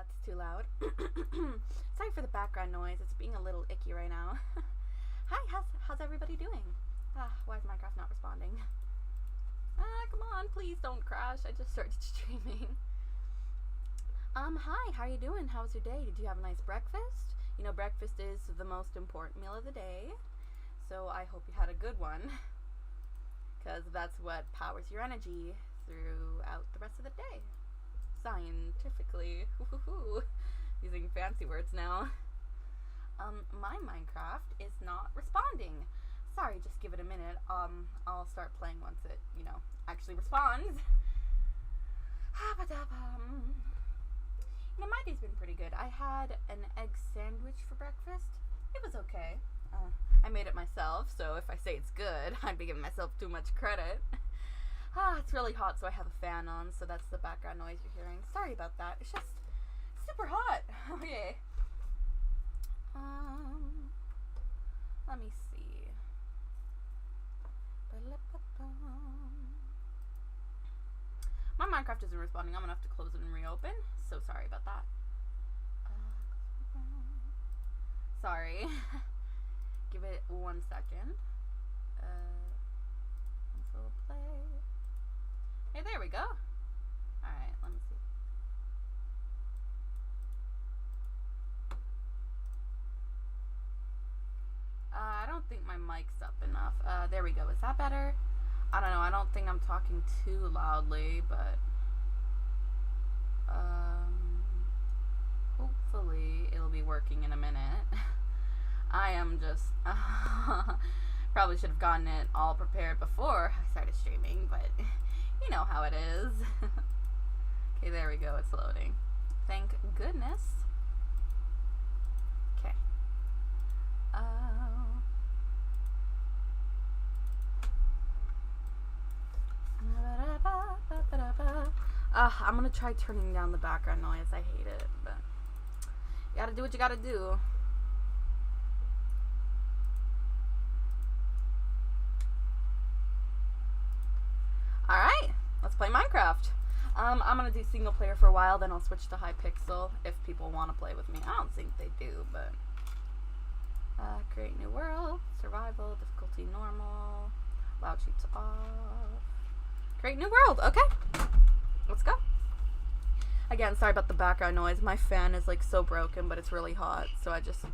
That's too loud. Sorry for the background noise. It's being a little icky right now. Hi, how's everybody doing? Why is Minecraft not responding? Come on, please don't crash. I just started streaming. Hi, how are you doing? How was your day? Did you have a nice breakfast? You know, breakfast is the most important meal of the day. So I hope you had a good one. Because that's what powers your energy throughout the rest of the day. Scientifically. Using fancy words now. My Minecraft is not responding. Sorry, just give it a minute. I'll start playing once it, actually responds. My day's been pretty good. I had an egg sandwich for breakfast. It was okay. I made it myself, so if I say it's good, I'd be giving myself too much credit. It's really hot, so I have a fan on, so that's the background noise you're hearing. Sorry about that. It's just super hot. Okay. Let me see. My Minecraft isn't responding. I'm gonna have to close it and reopen. So sorry about that. Sorry. Give it 1 second. Console play. Hey, there we go. Alright, let me see. I don't think my mic's up enough. There we go. Is that better? I don't know. I don't think I'm talking too loudly, but hopefully it'll be working in a minute. I am just probably should have gotten it all prepared before I started streaming, but you know how it is. Okay, there we go. It's loading. Thank goodness. Okay. I'm gonna try turning down the background noise. I hate it, but you gotta do what you gotta do. Alright, let's play Minecraft. I'm gonna do single player for a while, then I'll switch to Hypixel if people want to play with me. I don't think they do, but create new world, survival, difficulty normal, loud sheets off, create new world. Okay, let's go. Again, sorry about the background noise. My fan is like so broken, but it's really hot, so I just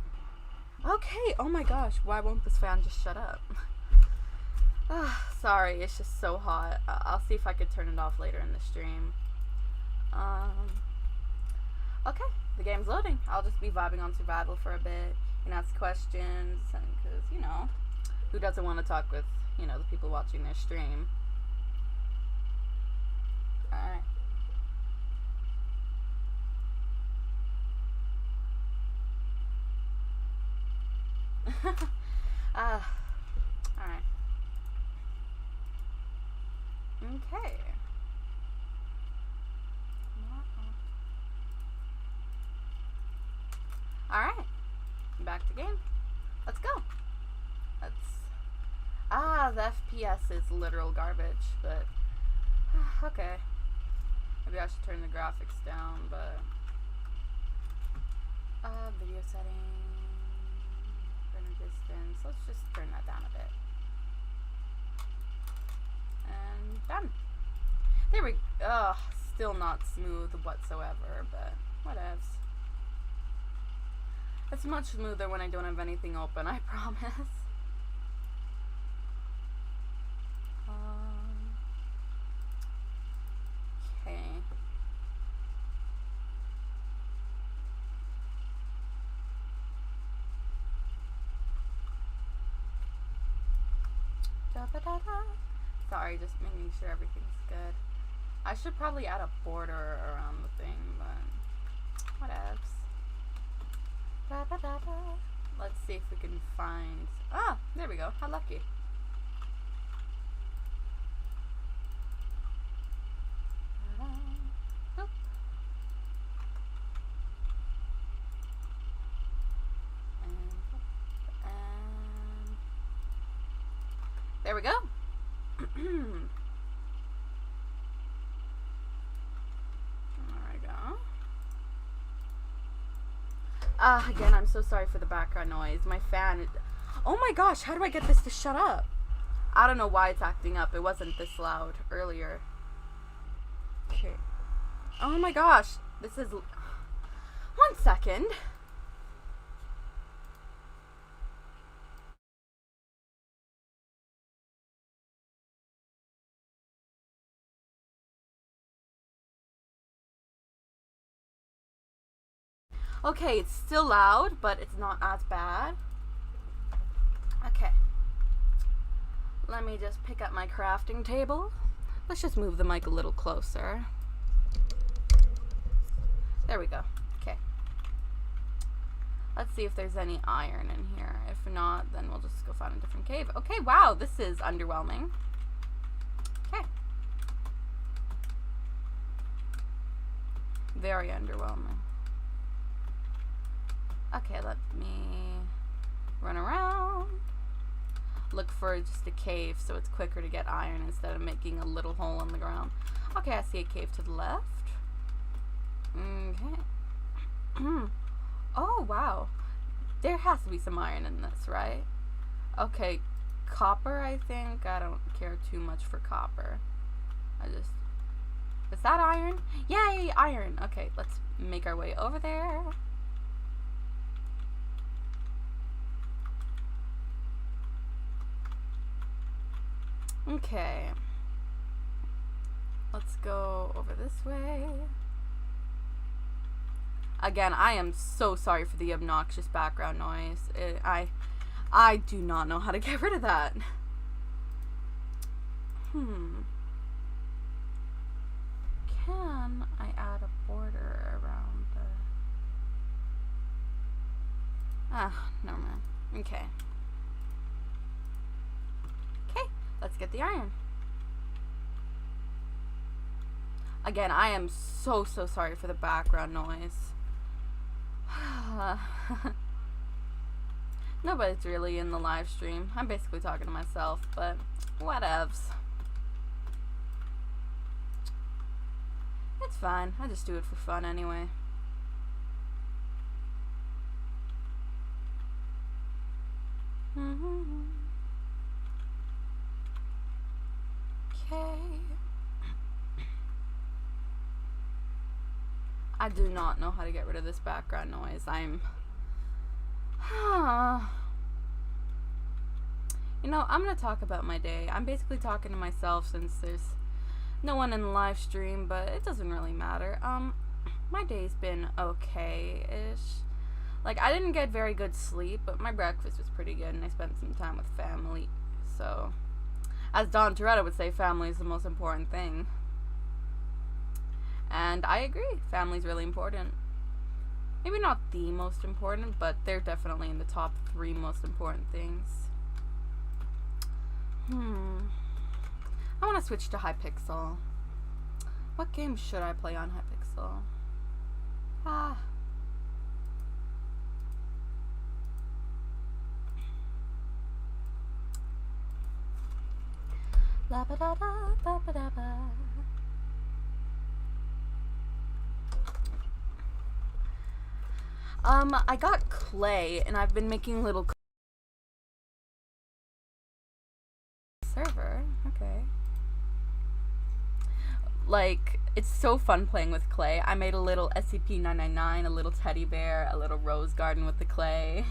okay. Oh my gosh, why won't this fan just shut up? Sorry, it's just so hot. I'll see if I could turn it off later in the stream. Okay, the game's loading. I'll just be vibing on survival for a bit and ask questions, because, who doesn't want to talk with, the people watching their stream? Alright. Alright. Okay. Alright. Back to game. Let's go. The FPS is literal garbage, but okay. Maybe I should turn the graphics down, but video settings, render distance. Let's just turn that down a bit. And done. There we go. Still not smooth whatsoever, but whatevs. It's much smoother when I don't have anything open, I promise. Okay. Sorry, just making sure everything's good. I should probably add a border around the thing, but whatevs. Let's see if we can find... there we go. How lucky. And there we go. There we go. Again, I'm so sorry for the background noise. My fan... Oh my gosh, how do I get this to shut up? I don't know why it's acting up. It wasn't this loud earlier. Okay. Oh my gosh. This is... 1 second. Okay, it's still loud, but it's not as bad. Okay. Let me just pick up my crafting table. Let's just move the mic a little closer. There we go. Okay. Let's see if there's any iron in here. If not, then we'll just go find a different cave. Okay, wow, this is underwhelming. Okay. Very underwhelming. Okay, let me run around. Look for just a cave so it's quicker to get iron instead of making a little hole in the ground. Okay, I see a cave to the left. Okay. Oh, wow. There has to be some iron in this, right? Okay, copper, I think. I don't care too much for copper. Is that iron? Yay, iron. Okay, let's make our way over there. Okay. Let's go over this way. Again, I am so sorry for the obnoxious background noise. I do not know how to get rid of that. Can I add a border around the... never mind. Okay. Okay, let's get the iron. Again, I am so sorry for the background noise. Nobody's really in the live stream. I'm basically talking to myself, but whatevs. It's fine. I just do it for fun anyway. Okay. I do not know how to get rid of this background noise. You know, I'm gonna talk about my day. I'm basically talking to myself since there's no one in the live stream, but it doesn't really matter. My day's been okay-ish. Like, I didn't get very good sleep, but my breakfast was pretty good, and I spent some time with family. So, as Don Toretto would say, family is the most important thing. And I agree, family's really important. Maybe not the most important, but they're definitely in the top 3 most important things. I want to switch to Hypixel. What game should I play on Hypixel? La ba da da ba ba da ba. I got clay, and I've been making little server. Okay. Like, it's so fun playing with clay. I made a little SCP-999, a little teddy bear, a little rose garden with the clay.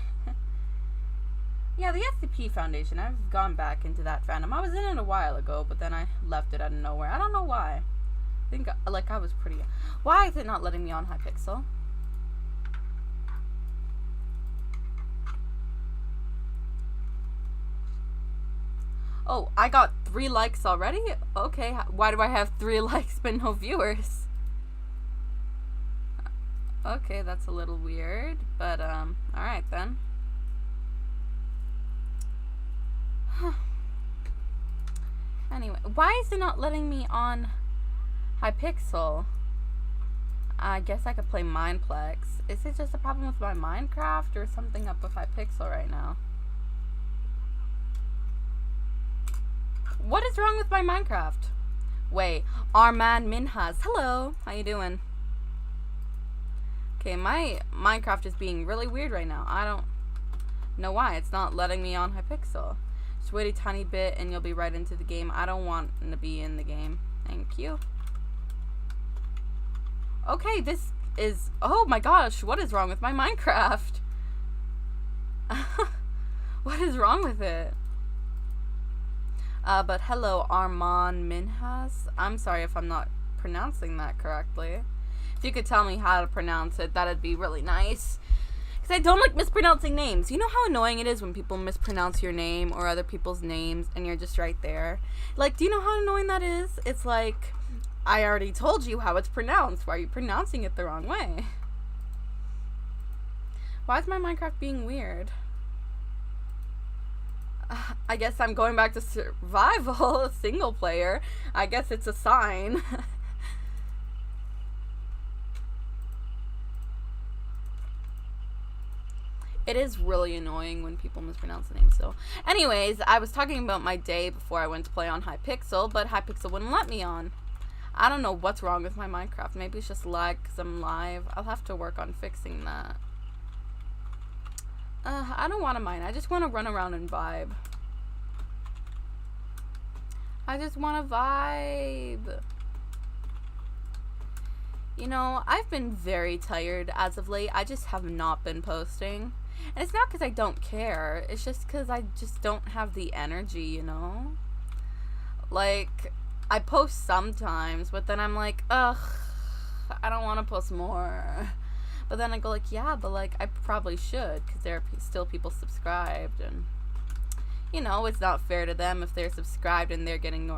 Yeah, the SCP Foundation, I've gone back into that fandom. I was in it a while ago, but then I left it out of nowhere. I don't know why. I think, like, I was pretty... Why is it not letting me on Hypixel? Oh, I got 3 likes already? Okay, why do I have 3 likes but no viewers? Okay, that's a little weird, but, alright then. Anyway, why is it not letting me on Hypixel? I guess I could play Mineplex. Is it just a problem with my Minecraft or something up with Hypixel right now? What is wrong with my Minecraft? Wait, Arman Minhas. Hello, how you doing? Okay, my Minecraft is being really weird right now. I don't know why. It's not letting me on Hypixel. Just wait a tiny bit and you'll be right into the game. I don't want to be in the game. Thank you. Okay, this is... Oh my gosh, what is wrong with my Minecraft? What is wrong with it? But hello, Armand Minhas. I'm sorry if I'm not pronouncing that correctly. If you could tell me how to pronounce it, that'd be really nice. Because I don't like mispronouncing names. You know how annoying it is when people mispronounce your name or other people's names and you're just right there? Like, do you know how annoying that is? It's like, I already told you how it's pronounced. Why are you pronouncing it the wrong way? Why is my Minecraft being weird? I guess I'm going back to survival, single player. I guess it's a sign. It is really annoying when people mispronounce the name. So, anyways, I was talking about my day before I went to play on Hypixel, but Hypixel wouldn't let me on. I don't know what's wrong with my Minecraft. Maybe it's just lag because I'm live. I'll have to work on fixing that. I don't want to mine. I just want to run around and vibe. I just want to vibe. You know, I've been very tired as of late. I just have not been posting. And it's not because I don't care. It's just because I just don't have the energy, you know? Like, I post sometimes, but then I'm like, ugh, I don't want to post more. But then I go like, yeah, but like, I probably should, because there are still people subscribed, and, you know, it's not fair to them if they're subscribed and they're getting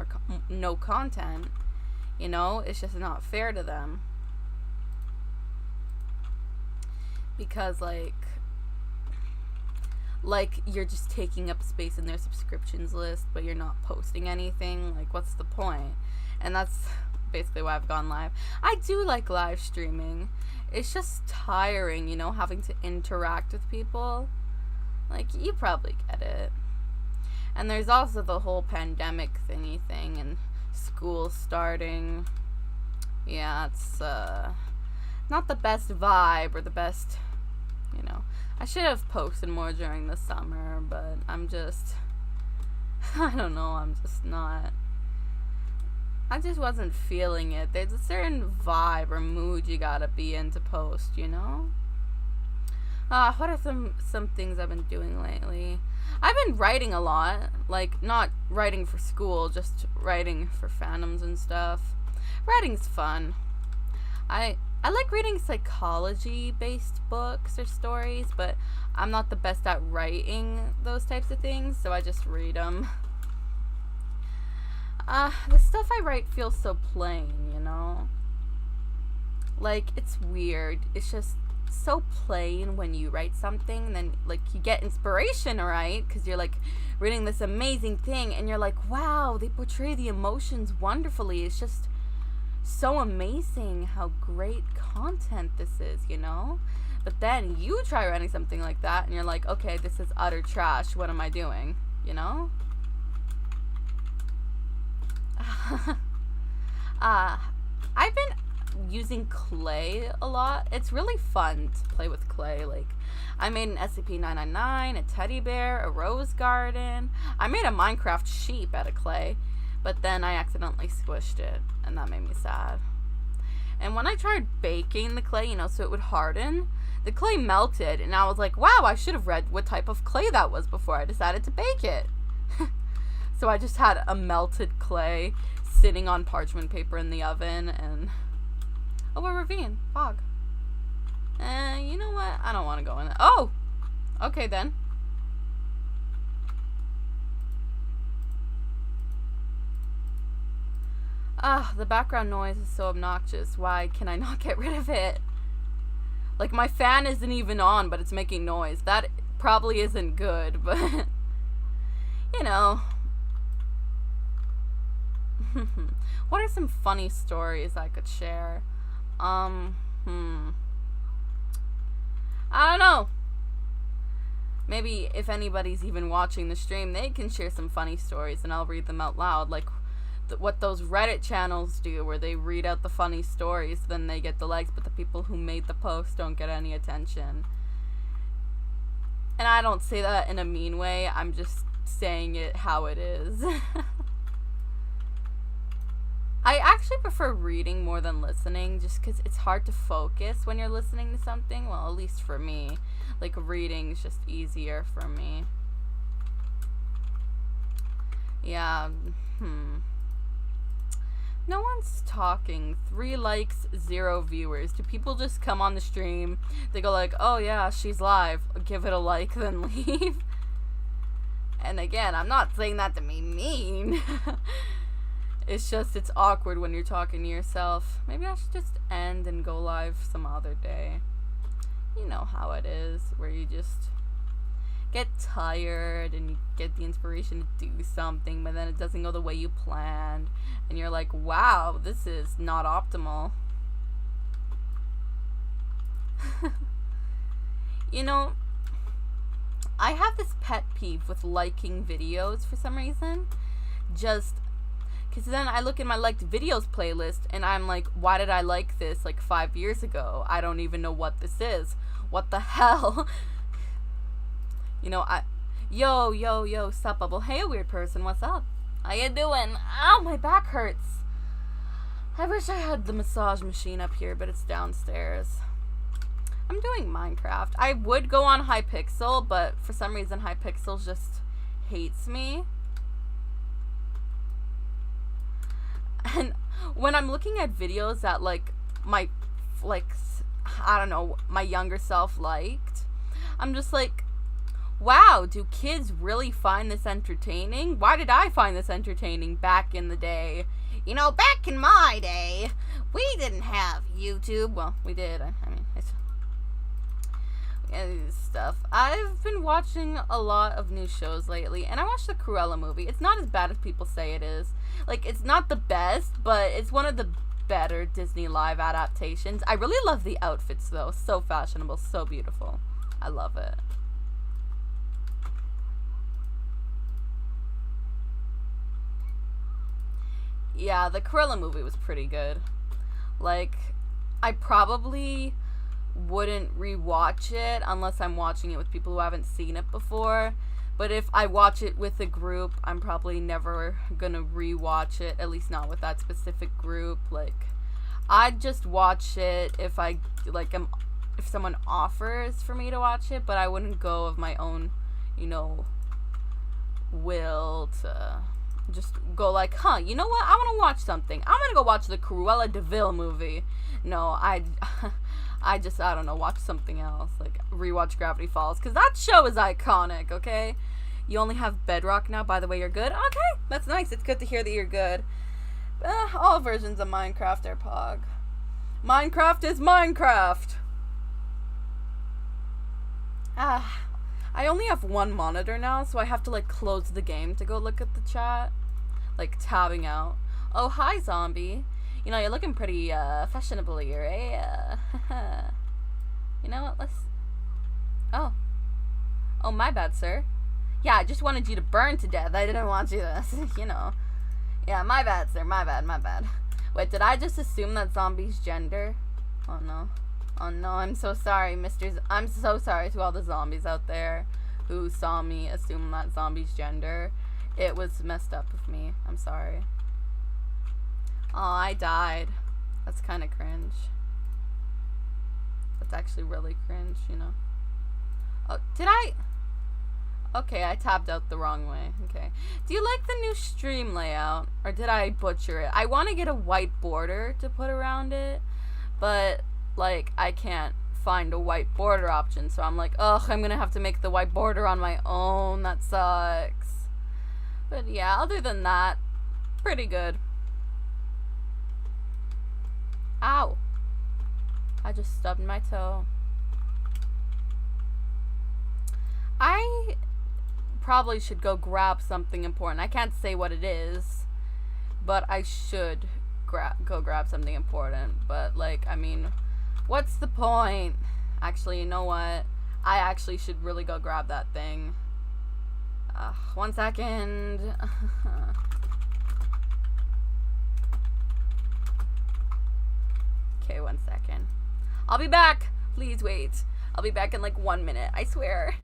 no content. You know, it's just not fair to them. Because, like, you're just taking up space in their subscriptions list, but you're not posting anything. Like, what's the point? And that's basically why I've gone live. I do like live streaming. It's just tiring, you know, having to interact with people. Like, you probably get it. And there's also the whole pandemic thingy thing and school starting. Yeah, it's not the best vibe or the best, you know. I should have posted more during the summer, but I'm just, I don't know, I'm just not. I just wasn't feeling it. There's a certain vibe or mood you gotta be in to post, you know? What are some things I've been doing lately? I've been writing a lot. Like, not writing for school, just writing for fandoms and stuff. Writing's fun. I like reading psychology-based books or stories, but I'm not the best at writing those types of things, so I just read them. The stuff I write feels so plain, you know? Like, it's weird. It's just so plain when you write something, and then, like, you get inspiration, right? Because you're, like, reading this amazing thing, and you're like, wow, they portray the emotions wonderfully. It's just so amazing how great content this is, you know? But then you try writing something like that, and you're like, okay, this is utter trash. What am I doing? You know? I've been using clay a lot. It's really fun to play with clay. Like, I made an SCP-999, a teddy bear, a rose garden. I made a Minecraft sheep out of clay, but then I accidentally squished it, and that made me sad. And when I tried baking the clay, you know, so it would harden, the clay melted, and I was like, wow, I should have read what type of clay that was before I decided to bake it. So I just had a melted clay sitting on parchment paper in the oven, and oh, a ravine, fog. You know what? I don't want to go in it. Oh, okay then. The background noise is so obnoxious. Why can I not get rid of it? Like, my fan isn't even on, but it's making noise. That probably isn't good, but you know. What are some funny stories I could share? I don't know. Maybe if anybody's even watching the stream, they can share some funny stories and I'll read them out loud. Like, what those Reddit channels do, where they read out the funny stories, then they get the likes, but the people who made the post don't get any attention. And I don't say that in a mean way, I'm just saying it how it is. I actually prefer reading more than listening, just because it's hard to focus when you're listening to something. Well, at least for me. Like, reading is just easier for me. Yeah, No one's talking. 3 likes, 0 viewers. Do people just come on the stream? They go like, oh yeah, she's live. Give it a like, then leave. And again, I'm not saying that to be mean. It's just, it's awkward when you're talking to yourself. Maybe I should just end and go live some other day. You know how it is, where you just get tired and you get the inspiration to do something, but then it doesn't go the way you planned. And you're like, wow, this is not optimal. You know, I have this pet peeve with liking videos for some reason. Just because then I look in my liked videos playlist and I'm like, why did I like this like 5 years ago? I don't even know what this is. What the hell? You know, yo, sup, Bubble? Hey, weird person, what's up? How you doing? Ow, my back hurts. I wish I had the massage machine up here, but it's downstairs. I'm doing Minecraft. I would go on Hypixel, but for some reason Hypixel just hates me. And when I'm looking at videos that like my I don't know, my younger self liked, I'm just like, wow, do kids really find this entertaining? Why did I find this entertaining back in the day? You know, back in my day, we didn't have YouTube. Well, we did. I mean, stuff. I've been watching a lot of new shows lately, and I watched the Cruella movie. It's not as bad as people say it is. Like, it's not the best, but it's one of the better Disney live adaptations. I really love the outfits, though. So fashionable, so beautiful. I love it. Yeah, the Cruella movie was pretty good. Like, I probably wouldn't rewatch it unless I'm watching it with people who haven't seen it before. But if I watch it with a group, I'm probably never gonna rewatch it, at least not with that specific group. Like, I'd just watch it if I, like, if someone offers for me to watch it, but I wouldn't go of my own, you know, will to just go like, huh, you know what, I want to watch something. I'm gonna go watch the Cruella de Vil movie. No, I don't know, watch something else, like rewatch Gravity Falls, because that show is iconic, okay? You only have Bedrock now, by the way, you're good? Okay, that's nice, it's good to hear that you're good. All versions of Minecraft are pog. Minecraft is Minecraft! I only have one monitor now, so I have to, like, close the game to go look at the chat. Like, tabbing out. Oh, hi, zombie. You know, you're looking pretty, fashionable here, eh? You know what, let's... Oh. Oh, my bad, sir. Yeah, I just wanted you to burn to death. I didn't want you to, you know. Yeah, my bad, sir. My bad, my bad. Wait, did I just assume that zombie's gender? Oh, no. Oh, no, I'm so sorry, I'm so sorry to all the zombies out there who saw me assume that zombie's gender. It was messed up of me. I'm sorry. Oh, I died. That's kind of cringe. That's actually really cringe, you know. Oh, did I? Okay, I tabbed out the wrong way. Okay. Do you like the new stream layout? Or did I butcher it? I want to get a white border to put around it, but, like, I can't find a white border option, so I'm like, ugh, I'm gonna have to make the white border on my own. That sucks. But yeah, other than that, pretty good. Ow. I just stubbed my toe. I probably should go grab something important. I can't say what it is, but I should go grab something important. But, like, I mean, what's the point? Actually, you know what? I actually should really go grab that thing. 1 second. second. I'll be back. Please wait. I'll be back in like 1 minute. I swear.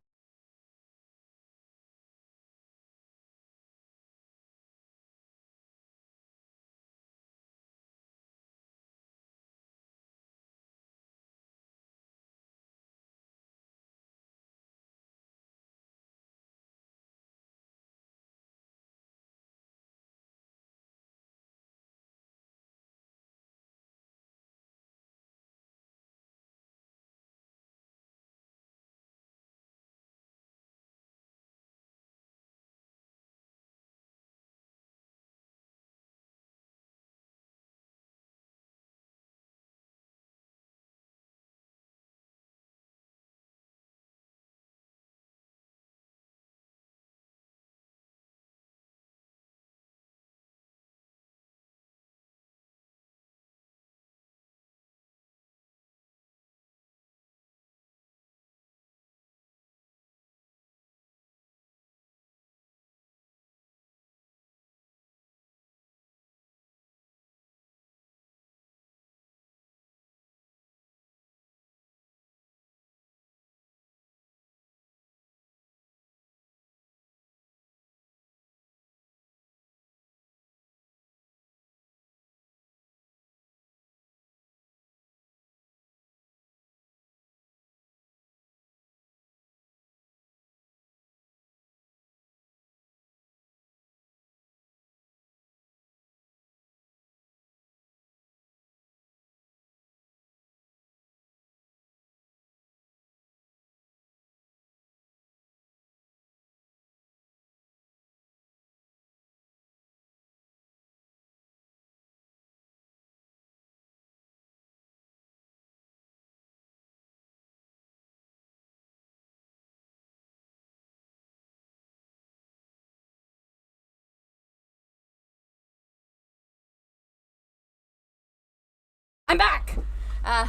I'm back!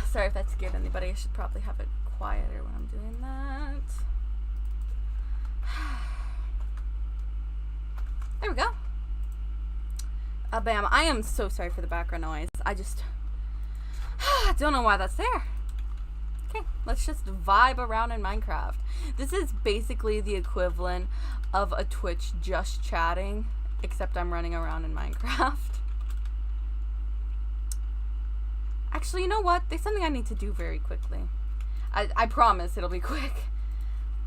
Sorry if that scared anybody. I should probably have it quieter when I'm doing that. There we go. Bam. I am so sorry for the background noise. I just don't know why that's there. Okay, let's just vibe around in Minecraft. This is basically the equivalent of a Twitch just chatting, except I'm running around in Minecraft. Actually, you know what? There's something I need to do very quickly. I promise it'll be quick.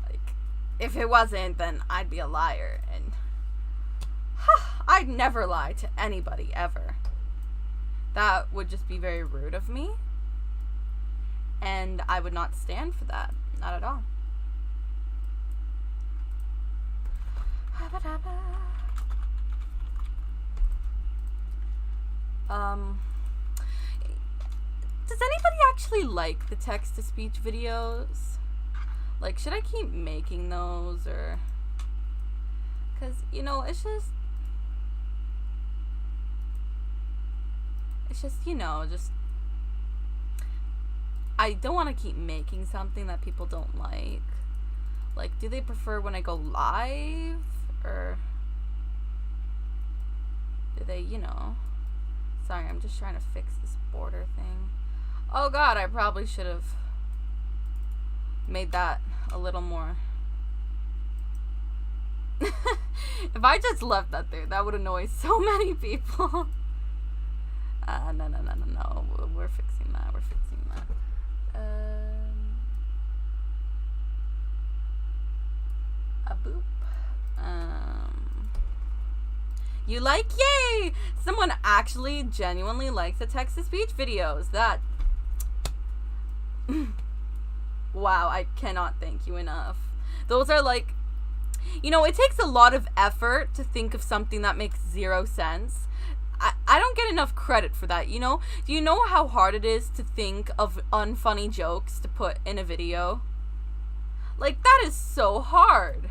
Like, if it wasn't, then I'd be a liar. And I'd never lie to anybody, ever. That would just be very rude of me. And I would not stand for that. Not at all. Does anybody actually like the text-to-speech videos? Like, should I keep making those, or... Because, you know, it's just, you know, I don't want to keep making something that people don't like. Like, do they prefer when I go live? Or do they, you know... Sorry, I'm just trying to fix this border thing. Oh god, I probably should have made that a little more. If I just left that there, that would annoy so many people. No. We're fixing that. We're fixing that. A boop. You like? Yay! Someone actually genuinely likes the text-to-speech videos. That... Wow, I cannot thank you enough. Those are like... You know, it takes a lot of effort to think of something that makes zero sense. I don't get enough credit for that, you know? Do you know how hard it is to think of unfunny jokes to put in a video? Like, that is so hard.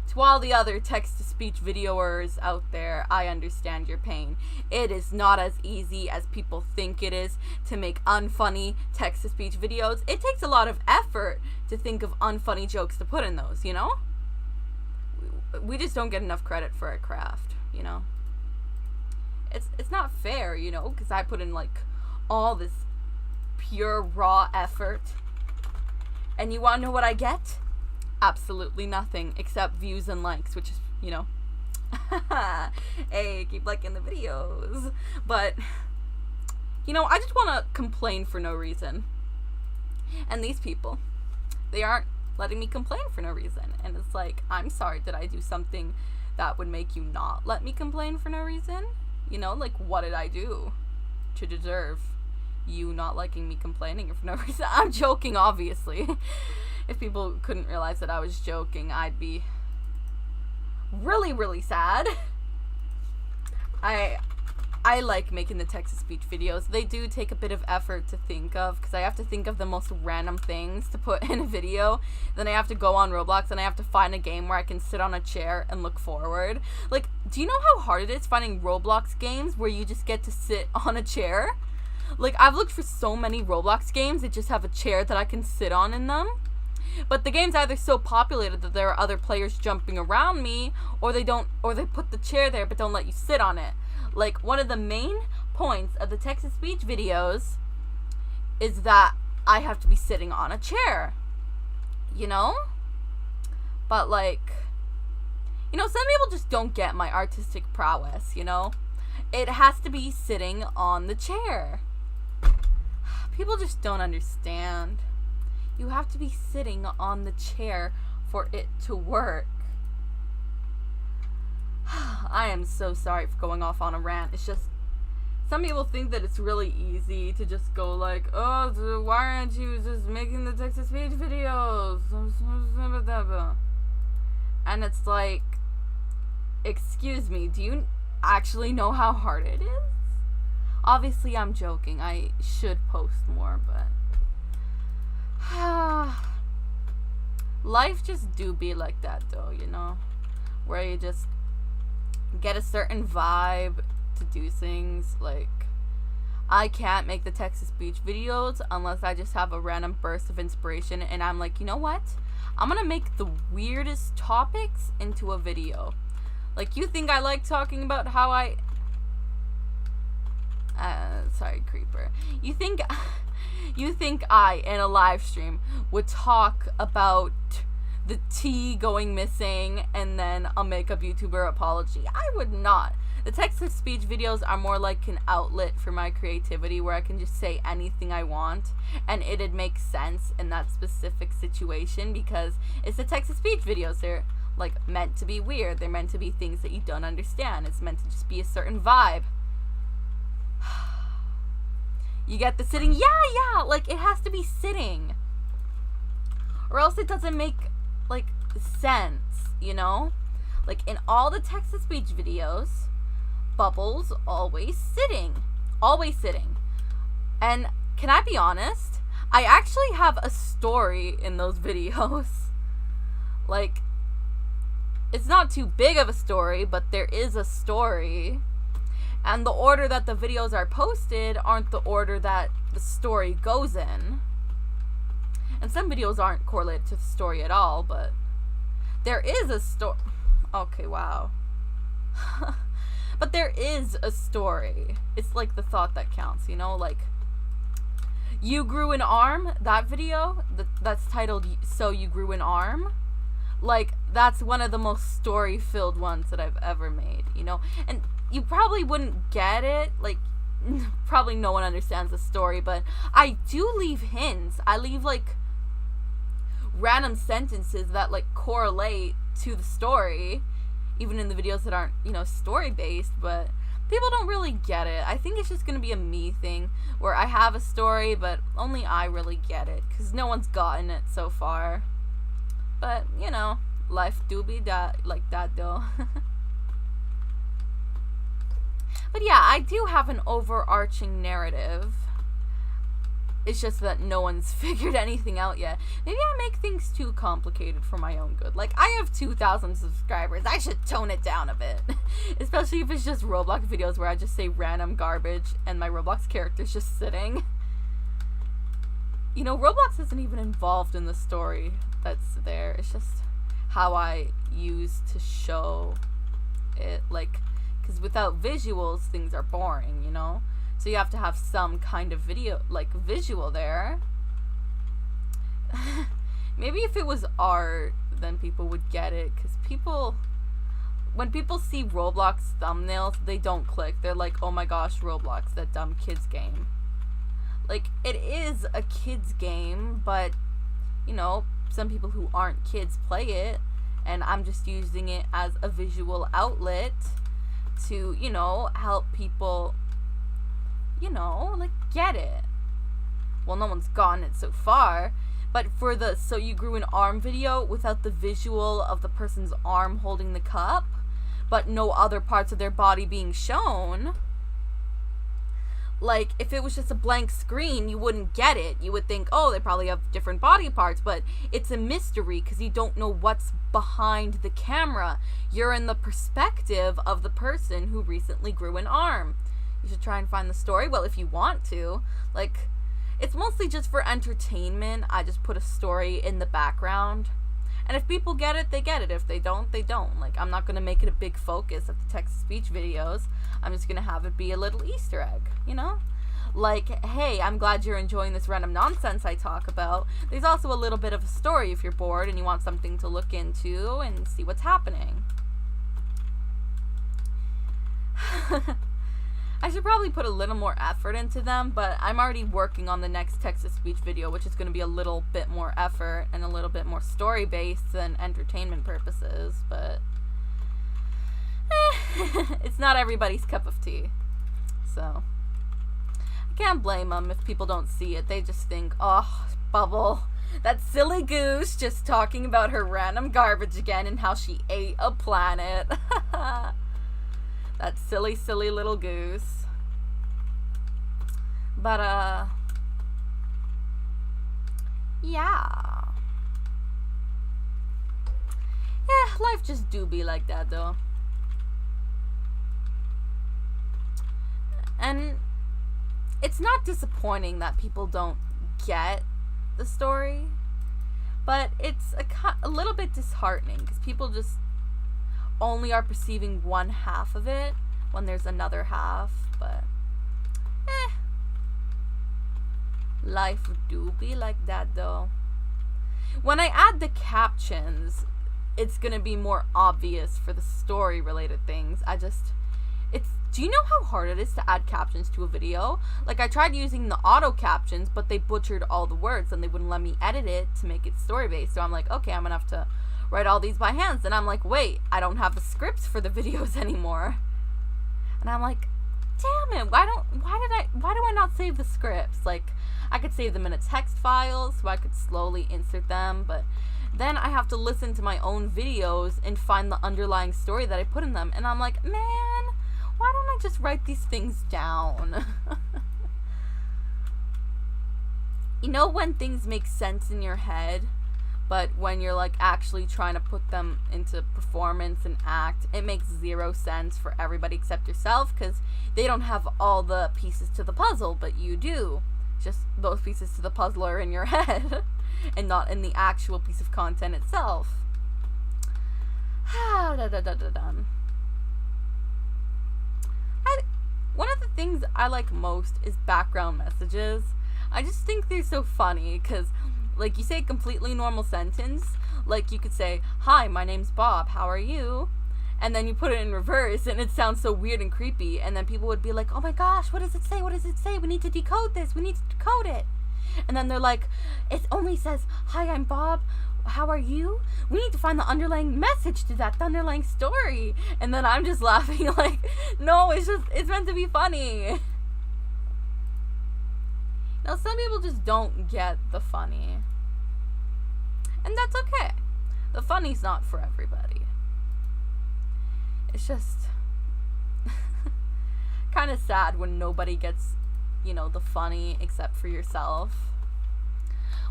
To all the other text-to-speech videoers out there, I understand your pain. It is not as easy as people think it is to make unfunny text-to-speech videos. It takes a lot of effort to think of unfunny jokes to put in those, you know? We just don't get enough credit for our craft, you know? it's not fair, you know, because I put in like all this pure raw effort, and you want to know what I get? Absolutely nothing except views and likes, which is, you know, hey, keep liking the videos. But, you know, I just want to complain for no reason. And these people, they aren't letting me complain for no reason. And it's like, I'm sorry, did I do something that would make you not let me complain for no reason? You know, like, what did I do to deserve you not liking me complaining for no reason? I'm joking, obviously. If people couldn't realize that I was joking, I'd be really, really sad. I like making the text-to-speech videos. They do take a bit of effort to think of, because I have to think of the most random things to put in a video. Then I have to go on Roblox and I have to find a game where I can sit on a chair and look forward. Like, do you know how hard it is finding Roblox games where you just get to sit on a chair? Like, I've looked for so many Roblox games that just have a chair that I can sit on in them. But the game's either so populated that there are other players jumping around me, or they put the chair there but don't let you sit on it. Like, one of the main points of the text-to-speech videos is that I have to be sitting on a chair, you know? But, like, you know, some people just don't get my artistic prowess, you know? It has to be sitting on the chair. People just don't understand. You have to be sitting on the chair for it to work. I am so sorry for going off on a rant. It's just, some people think that it's really easy to just go like, oh, why aren't you just making the text-to-speech videos? And it's like, excuse me, do you actually know how hard it is? Obviously, I'm joking. I should post more, but life just do be like that, though, you know? Where you just get a certain vibe to do things. Like, I can't make the text-to-speech videos unless I just have a random burst of inspiration and I'm like, you know what? I'm gonna make the weirdest topics into a video. Like, you think I like talking about how I... sorry, creeper. You think I, in a live stream, would talk about the tea going missing and then a makeup YouTuber apology? I would not. The text-to-speech videos are more like an outlet for my creativity where I can just say anything I want and it'd make sense in that specific situation because it's the text-to-speech videos. They're like meant to be weird. They're meant to be things that you don't understand. It's meant to just be a certain vibe. You get the sitting? Yeah, like it has to be sitting. Or else it doesn't make like sense, you know? Like in all the text-to-speech videos, Bubbles always sitting. Always sitting. And can I be honest? I actually have a story in those videos. Like, it's not too big of a story, but there is a story. And the order that the videos are posted aren't the order that the story goes in. And some videos aren't correlated to the story at all, but there is a story. Okay, wow. But there is a story. It's like the thought that counts, you know? Like, You Grew an Arm, that video, that's titled So You Grew an Arm. Like, that's one of the most story-filled ones that I've ever made, you know? And you probably wouldn't get it, like, probably no one understands the story, but I do leave hints. I leave, like, random sentences that, like, correlate to the story, even in the videos that aren't, you know, story-based, but people don't really get it. I think it's just gonna be a me thing, where I have a story, but only I really get it, because no one's gotten it so far. But, you know, life do be that, like that, though. But yeah, I do have an overarching narrative. It's just that no one's figured anything out yet. Maybe I make things too complicated for my own good. Like, I have 2,000 subscribers. I should tone it down a bit. Especially if it's just Roblox videos where I just say random garbage and my Roblox character's just sitting. You know, Roblox isn't even involved in the story that's there. It's just how I use to show it. Like, Because without visuals, things are boring, you know? So you have to have some kind of video, like, visual there. Maybe if it was art, then people would get it. Because when people see Roblox thumbnails, they don't click. They're like, oh my gosh, Roblox, that dumb kids game. Like, it is a kids game, but, you know, some people who aren't kids play it, and I'm just using it as a visual outlet to, you know, help people, you know, like, get it. Well, no one's gotten it so far, but for the So You Grew an Arm video without the visual of the person's arm holding the cup, but no other parts of their body being shown, like, if it was just a blank screen, you wouldn't get it. You would think, oh, they probably have different body parts, but it's a mystery because you don't know what's behind the camera. You're in the perspective of the person who recently grew an arm. You should try and find the story. Well, if you want to. Like, it's mostly just for entertainment. I just put a story in the background. And if people get it, they get it. If they don't, they don't. Like, I'm not going to make it a big focus of the text-to-speech videos. I'm just going to have it be a little Easter egg, you know? Like, hey, I'm glad you're enjoying this random nonsense I talk about. There's also a little bit of a story if you're bored and you want something to look into and see what's happening. I should probably put a little more effort into them, but I'm already working on the next text-to-speech video, which is going to be a little bit more effort and a little bit more story-based than entertainment purposes, but it's not everybody's cup of tea. So I can't blame them if people don't see it. They just think, oh, Bubble, that silly goose just talking about her random garbage again and how she ate a planet. That silly, silly little goose. But, yeah. Yeah, life just do be like that, though. And it's not disappointing that people don't get the story, but it's a little bit disheartening because people just only are perceiving one half of it when there's another half, but life do be like that though. When I add the captions, it's gonna be more obvious for the story related things. Do you know how hard it is to add captions to a video? Like, I tried using the auto captions, but they butchered all the words and they wouldn't let me edit it to make it story based. So I'm like, okay, I'm gonna have to write all these by hand. And I'm like, wait, I don't have the scripts for the videos anymore. And I'm like, damn it, why do I not save the scripts? Like, I could save them in a text file so I could slowly insert them, but then I have to listen to my own videos and find the underlying story that I put in them. And I'm like, man, why don't I just write these things down? You know when things make sense in your head, but when you're like actually trying to put them into performance and act, it makes zero sense for everybody except yourself because they don't have all the pieces to the puzzle, but you do. Just those pieces to the puzzle are in your head and not in the actual piece of content itself. One of the things I like most is background messages. I just think they're so funny because, like, you say a completely normal sentence. Like, you could say, hi, my name's Bob, how are you? And then you put it in reverse and it sounds so weird and creepy. And then people would be like, oh my gosh, what does it say? What does it say? We need to decode this. We need to decode it. And then they're like, it only says, hi, I'm Bob. How are you? We need to find the underlying message to that, the underlying story. And then I'm just laughing like, no, it's meant to be funny. Now, some people just don't get the funny. And that's okay. The funny's not for everybody. It's just kind of sad when nobody gets, you know, the funny except for yourself.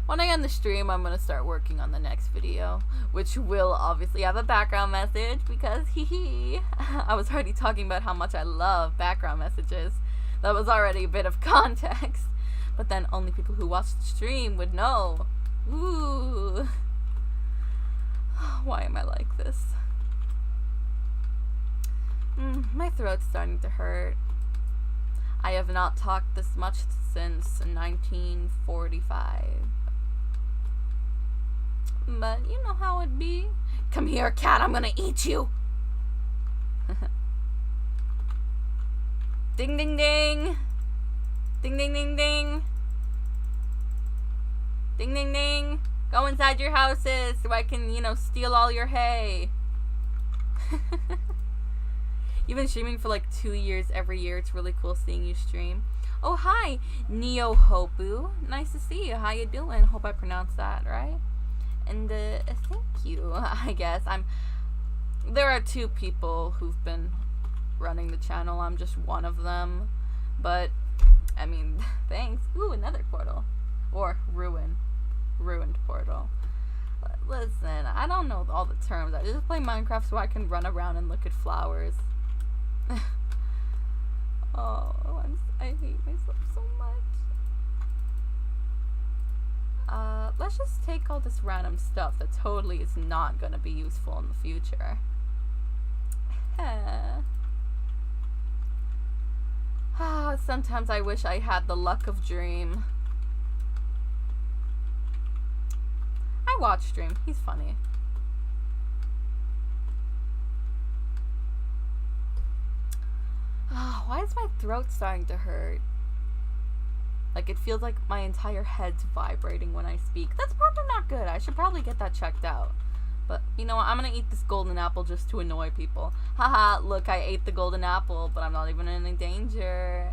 When I end the stream, I'm going to start working on the next video, which will obviously have a background message because I was already talking about how much I love background messages. That was already a bit of context, but then only people who watch the stream would know. Ooh. Why am I like this? My throat's starting to hurt. I have not talked this much since 1945. But you know how it be. Come here, cat, I'm gonna eat you. Ding, ding, ding. Ding, ding, ding, ding. Ding, ding, ding. Go inside your houses so I can, steal all your hay. You've been streaming for like 2 years every year. It's really cool seeing you stream. Oh, hi, Neo Hopu. Nice to see you. How you doing? Hope I pronounced that right. And thank you, I guess. There are 2 people who've been running the channel. I'm just one of them. But, I mean, thanks. Ooh, another portal. Or ruined portal. Listen, I don't know all the terms. I just play Minecraft so I can run around and look at flowers. Oh, I hate myself so much. Let's just take all this random stuff that totally is not gonna be useful in the future. Sometimes I wish I had the luck of Dream. I watch Dream. He's funny. Why is my throat starting to hurt? Like, it feels like my entire head's vibrating when I speak. That's probably not good. I should probably get that checked out. But, you know what? I'm gonna eat this golden apple just to annoy people. Haha, look, I ate the golden apple, but I'm not even in any danger.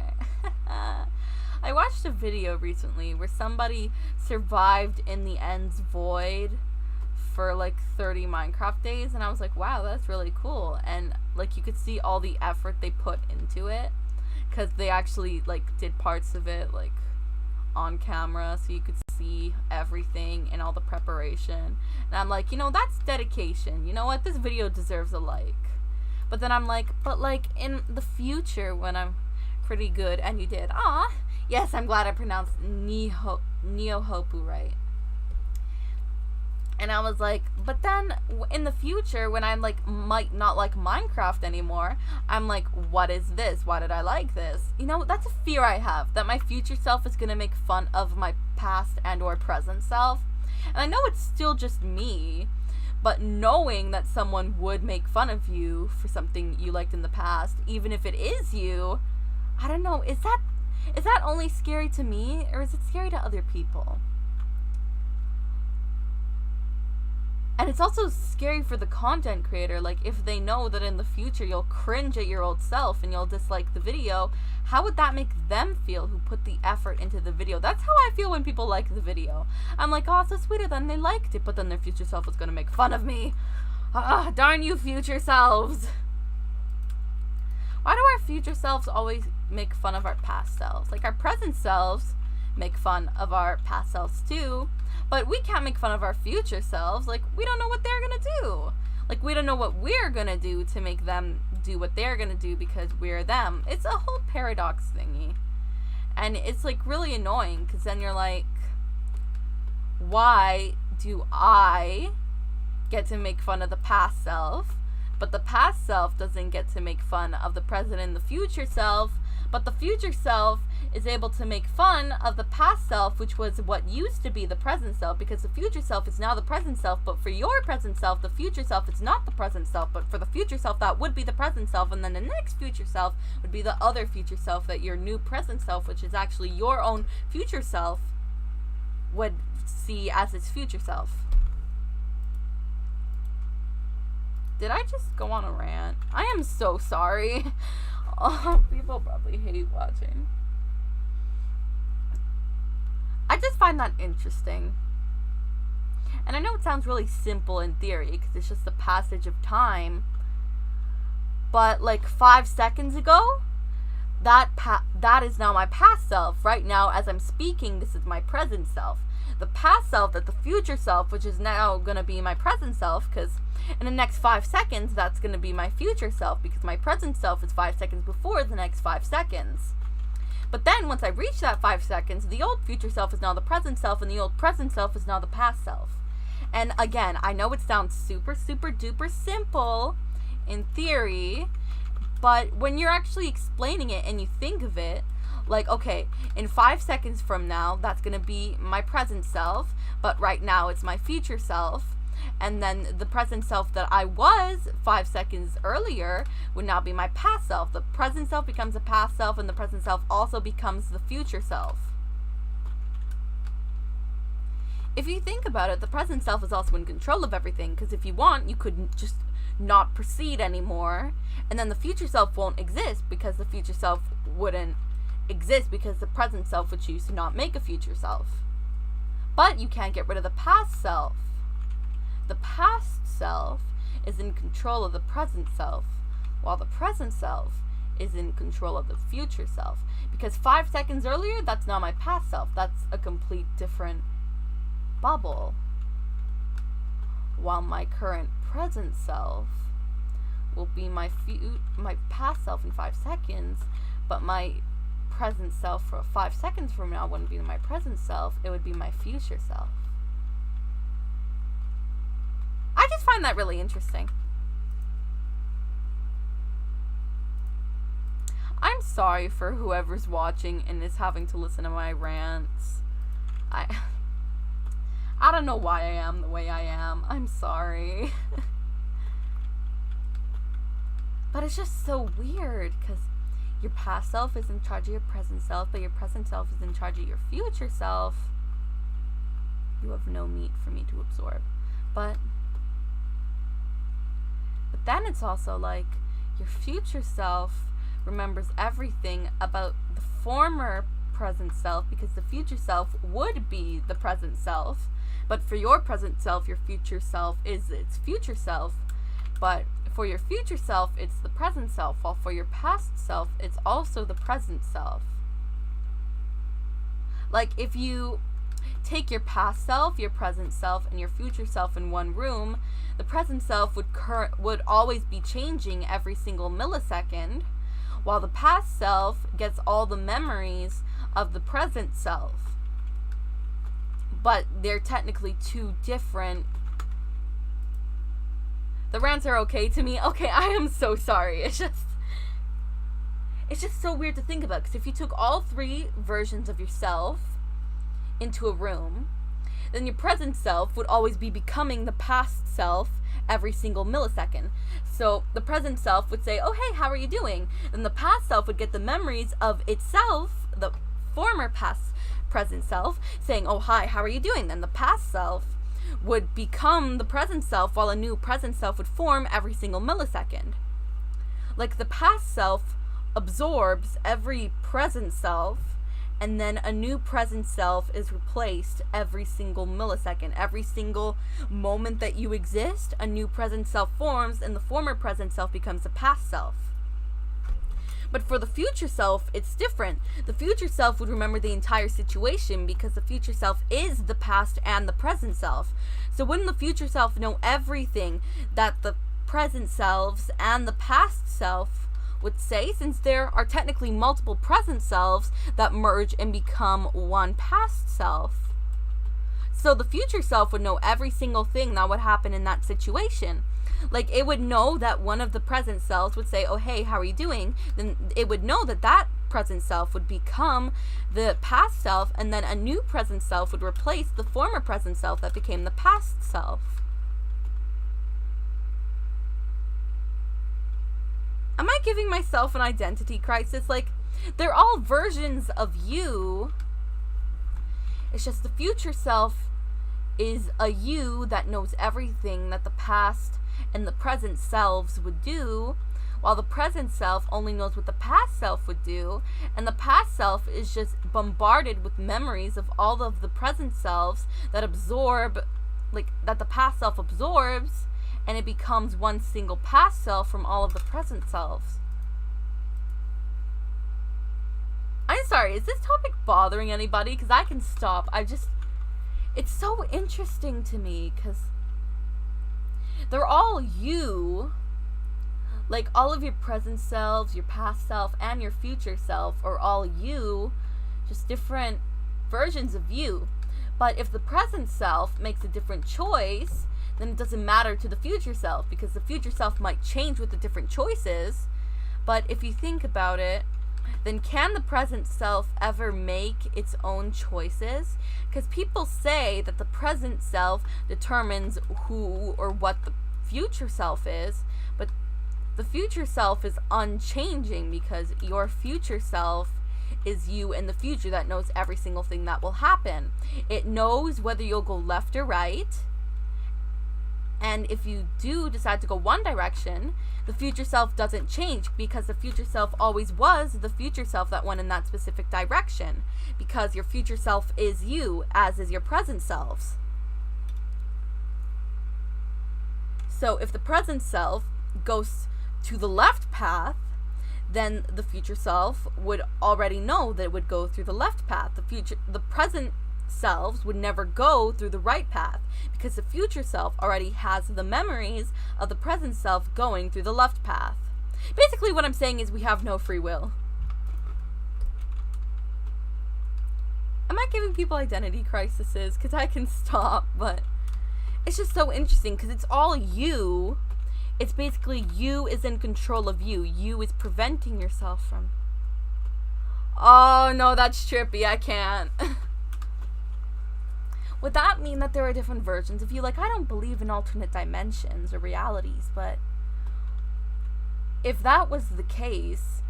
I watched a video recently where somebody survived in the End's Void for like 30 Minecraft days, and I was like, wow, that's really cool. And like, you could see all the effort they put into it, because they actually like did parts of it like on camera, so you could see everything and all the preparation. And I'm like, that's dedication. You know what? This video deserves a like. But then I'm like, but like in the future when I'm pretty good, and you did. Yes, I'm glad I pronounced Neohopu right. And I was like, but then in the future when I'm like might not like Minecraft anymore, I'm like, what is this? Why did I like this? That's a fear I have, that my future self is gonna make fun of my past and or present self. And I know it's still just me, but knowing that someone would make fun of you for something you liked in the past, even if it is you, I don't know, is that only scary to me, or is it scary to other people? And it's also scary for the content creator. Like, if they know that in the future you'll cringe at your old self and you'll dislike the video, how would that make them feel who put the effort into the video? That's how I feel when people like the video. I'm like, oh, it's so sweet of them, they liked it, but then their future self is going to make fun of me. Darn you, future selves. Why do our future selves always make fun of our past selves? Like, our present selves make fun of our past selves too, but we can't make fun of our future selves. Like, we don't know what they're gonna do. Like, we don't know what we're gonna do to make them do what they're gonna do because we're them. It's a whole paradox thingy. And it's, like, really annoying, because then you're like, why do I get to make fun of the past self, but the past self doesn't get to make fun of the present and the future self, but the future self is able to make fun of the past self, which was what used to be the present self, because the future self is now the present self, but for your present self, the future self is not the present self, but for the future self, that would be the present self, and then the next future self would be the other future self that your new present self, which is actually your own future self, would see as its future self. Did I just go on a rant? I am so sorry. Oh, people probably hate watching. I just find that interesting. And I know it sounds really simple in theory, because it's just the passage of time. But like 5 seconds ago, that is now my past self. Right now, as I'm speaking, this is my present self. The past self, that the future self, which is now going to be my present self, because in the next 5 seconds, that's going to be my future self, because my present self is 5 seconds before the next 5 seconds. But then, once I reach that 5 seconds, the old future self is now the present self, and the old present self is now the past self. And again, I know it sounds super, super duper simple in theory, But when you're actually explaining it and you think of it, like, okay, in 5 seconds from now, that's going to be my present self, but right now it's my future self. And then the present self that I was 5 seconds earlier would now be my past self. The present self becomes the past self, and the present self also becomes the future self. If you think about it, the present self is also in control of everything, because if you want, you could just not proceed anymore, and then the future self won't exist, because the future self wouldn't exist because the present self would choose to not make a future self. But you can't get rid of the past self. The past self is in control of the present self, while the present self is in control of the future self. Because 5 seconds earlier, that's not my past self. That's a complete different bubble. While my current present self will be my past self in 5 seconds, but my present self for 5 seconds from now wouldn't be my present self, it would be my future self. I just find that really interesting. I'm sorry for whoever's watching and is having to listen to my rants. I don't know why I am the way I am. I'm sorry. But it's just so weird, because your past self is in charge of your present self, but your present self is in charge of your future self. You have no meat for me to absorb. But then it's also like your future self remembers everything about the former present self, because the future self would be the present self. But for your present self, your future self is its future self. But for your future self, it's the present self, while for your past self, it's also the present self. Like, if you take your past self, your present self, and your future self in one room, the present self would always be changing every single millisecond, while the past self gets all the memories of the present self. But they're technically two different... The rants are okay to me. Okay, I am so sorry. It's just so weird to think about, because if you took all 3 versions of yourself into a room, then your present self would always be becoming the past self every single millisecond. So the present self would say, oh, hey, how are you doing? Then the past self would get the memories of itself, the former present self, saying, oh, hi, how are you doing? Then the past self would become the present self, while a new present self would form every single millisecond. Like, the past self absorbs every present self, and then a new present self is replaced every single millisecond. Every single moment that you exist, a new present self forms, and the former present self becomes the past self. But for the future self, it's different. The future self would remember the entire situation, because the future self is the past and the present self. So wouldn't the future self know everything that the present selves and the past self would say, since there are technically multiple present selves that merge and become one past self? So the future self would know every single thing that would happen in that situation. Like, it would know that one of the present selves would say, oh, hey, how are you doing? Then it would know that that present self would become the past self, and then a new present self would replace the former present self that became the past self. Am I giving myself an identity crisis? Like, they're all versions of you. It's just the future self is a you that knows everything that the past and the present selves would do, while the present self only knows what the past self would do, and the past self is just bombarded with memories of all of the present selves that absorb, like, that the past self absorbs, and it becomes one single past self from all of the present selves. I'm sorry, is this topic bothering anybody? Because I can stop. It's so interesting to me, because they're all you. Like, all of your present selves, your past self, and your future self are all you, just different versions of you. But if the present self makes a different choice, then it doesn't matter to the future self, because the future self might change with the different choices, But if you think about it, then can the present self ever make its own choices? Because people say that the present self determines who or what the future self is, but the future self is unchanging because your future self is you in the future that knows every single thing that will happen. It knows whether you'll go left or right. And if you do decide to go one direction, the future self doesn't change because the future self always was the future self that went in that specific direction. Because your future self is you, as is your present selves. So if the present self goes to the left path, then the future self would already know that it would go through the left path. The present selves would never go through the right path because the future self already has the memories of the present self going through the left path. Basically what I'm saying is we have no free will. Am I giving people identity crises? Because I can stop, but it's just so interesting because it's all you. It's basically you is in control of you. You is preventing yourself from... Oh, no, that's trippy. I can't. Would that mean that there are different versions of you? Like, I don't believe in alternate dimensions or realities, but if that was the case,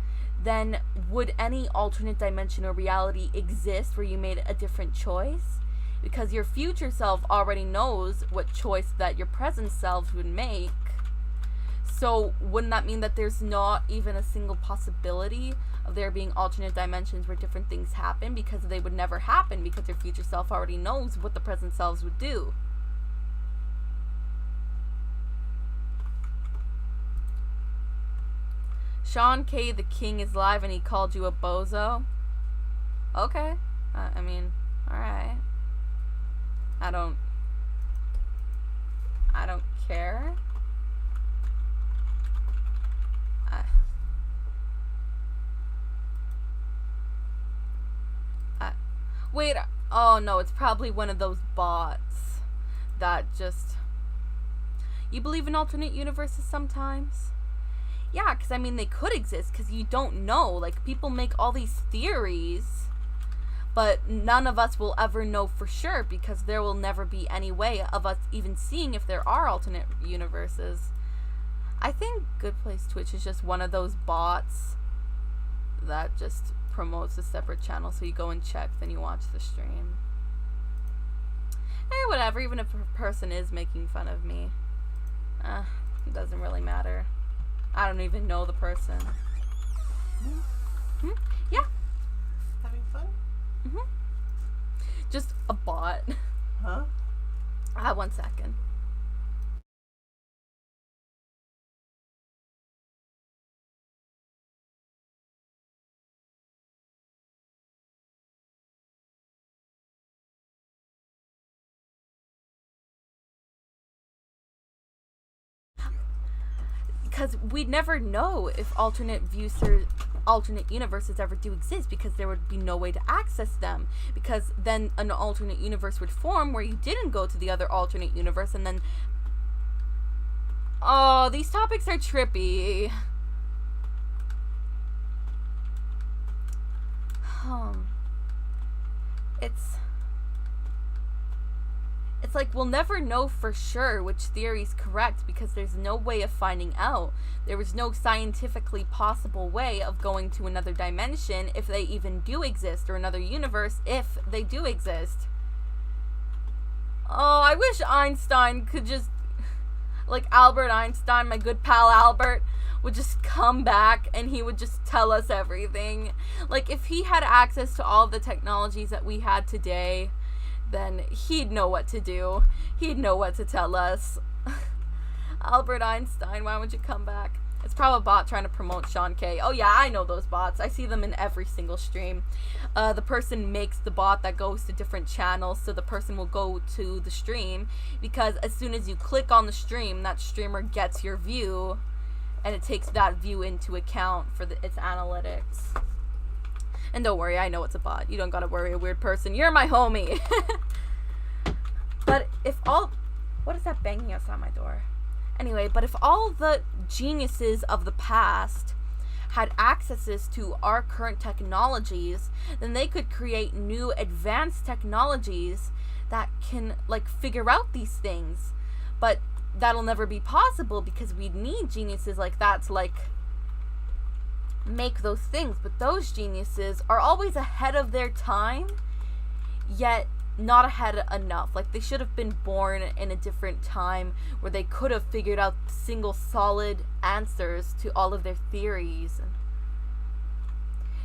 then would any alternate dimension or reality exist where you made a different choice? Because your future self already knows what choice that your present self would make. So wouldn't that mean that there's not even a single possibility of there being alternate dimensions where different things happen, because they would never happen because your future self already knows what the present selves would do? Sean K. the King is live and he called you a bozo. Okay. I mean, alright. I don't care. Wait, oh no, it's probably one of those bots that just... You believe in alternate universes sometimes? Yeah, because I mean, they could exist because you don't know. Like, people make all these theories, but none of us will ever know for sure because there will never be any way of us even seeing if there are alternate universes. I think Good Place Twitch is just one of those bots that just promotes a separate channel, so you go and check, then you watch the stream. Hey, whatever, even if a person is making fun of me, it doesn't really matter. I don't even know the person. Yeah. Having fun? Just a bot. Huh? 1 second. Because we'd never know if alternate universes ever do exist, because there would be no way to access them, because then an alternate universe would form where you didn't go to the other alternate universe, and then... Oh, these topics are trippy. It's like we'll never know for sure which theory is correct because there's no way of finding out. There was no scientifically possible way of going to another dimension if they even do exist, or another universe if they do exist. Oh, I wish Einstein could just, like Albert Einstein, my good pal Albert, would just come back and he would just tell us everything. Like, if he had access to all the technologies that we had today, then he'd know what to do. He'd know what to tell us. Albert Einstein, why would you come back? It's probably a bot trying to promote Sean K. Oh yeah, I know those bots. I see them in every single stream. The person makes the bot that goes to different channels, so the person will go to the stream, because as soon as you click on the stream, that streamer gets your view, and it takes that view into account for its analytics. And don't worry, I know it's a bot. You don't gotta worry, a weird person. You're my homie. But if all... What is that banging outside my door? Anyway, but if all the geniuses of the past had accesses to our current technologies, then they could create new advanced technologies that can, like, figure out these things. But that'll never be possible because we'd need geniuses like that to, like, make those things. But those geniuses are always ahead of their time, yet not ahead enough. Like, they should have been born in a different time where they could have figured out single solid answers to all of their theories.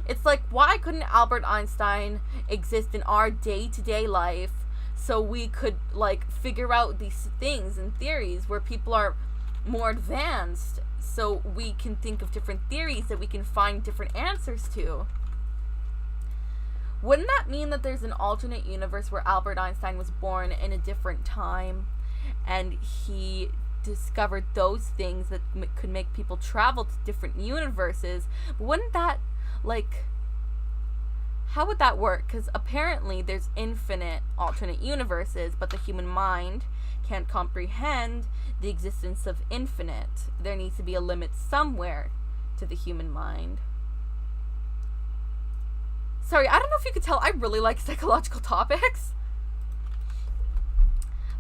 It's like, why couldn't Albert Einstein exist in our day-to-day life so we could, like, figure out these things and theories where people are more advanced, so we can think of different theories that we can find different answers to? Wouldn't that mean that there's an alternate universe where Albert Einstein was born in a different time and he discovered those things that could make people travel to different universes? But wouldn't that, like, how would that work? Because apparently there's infinite alternate universes, but the human mind can't comprehend the existence of infinite. There needs to be a limit somewhere to the human mind. Sorry, I don't know if you could tell, I really like psychological topics.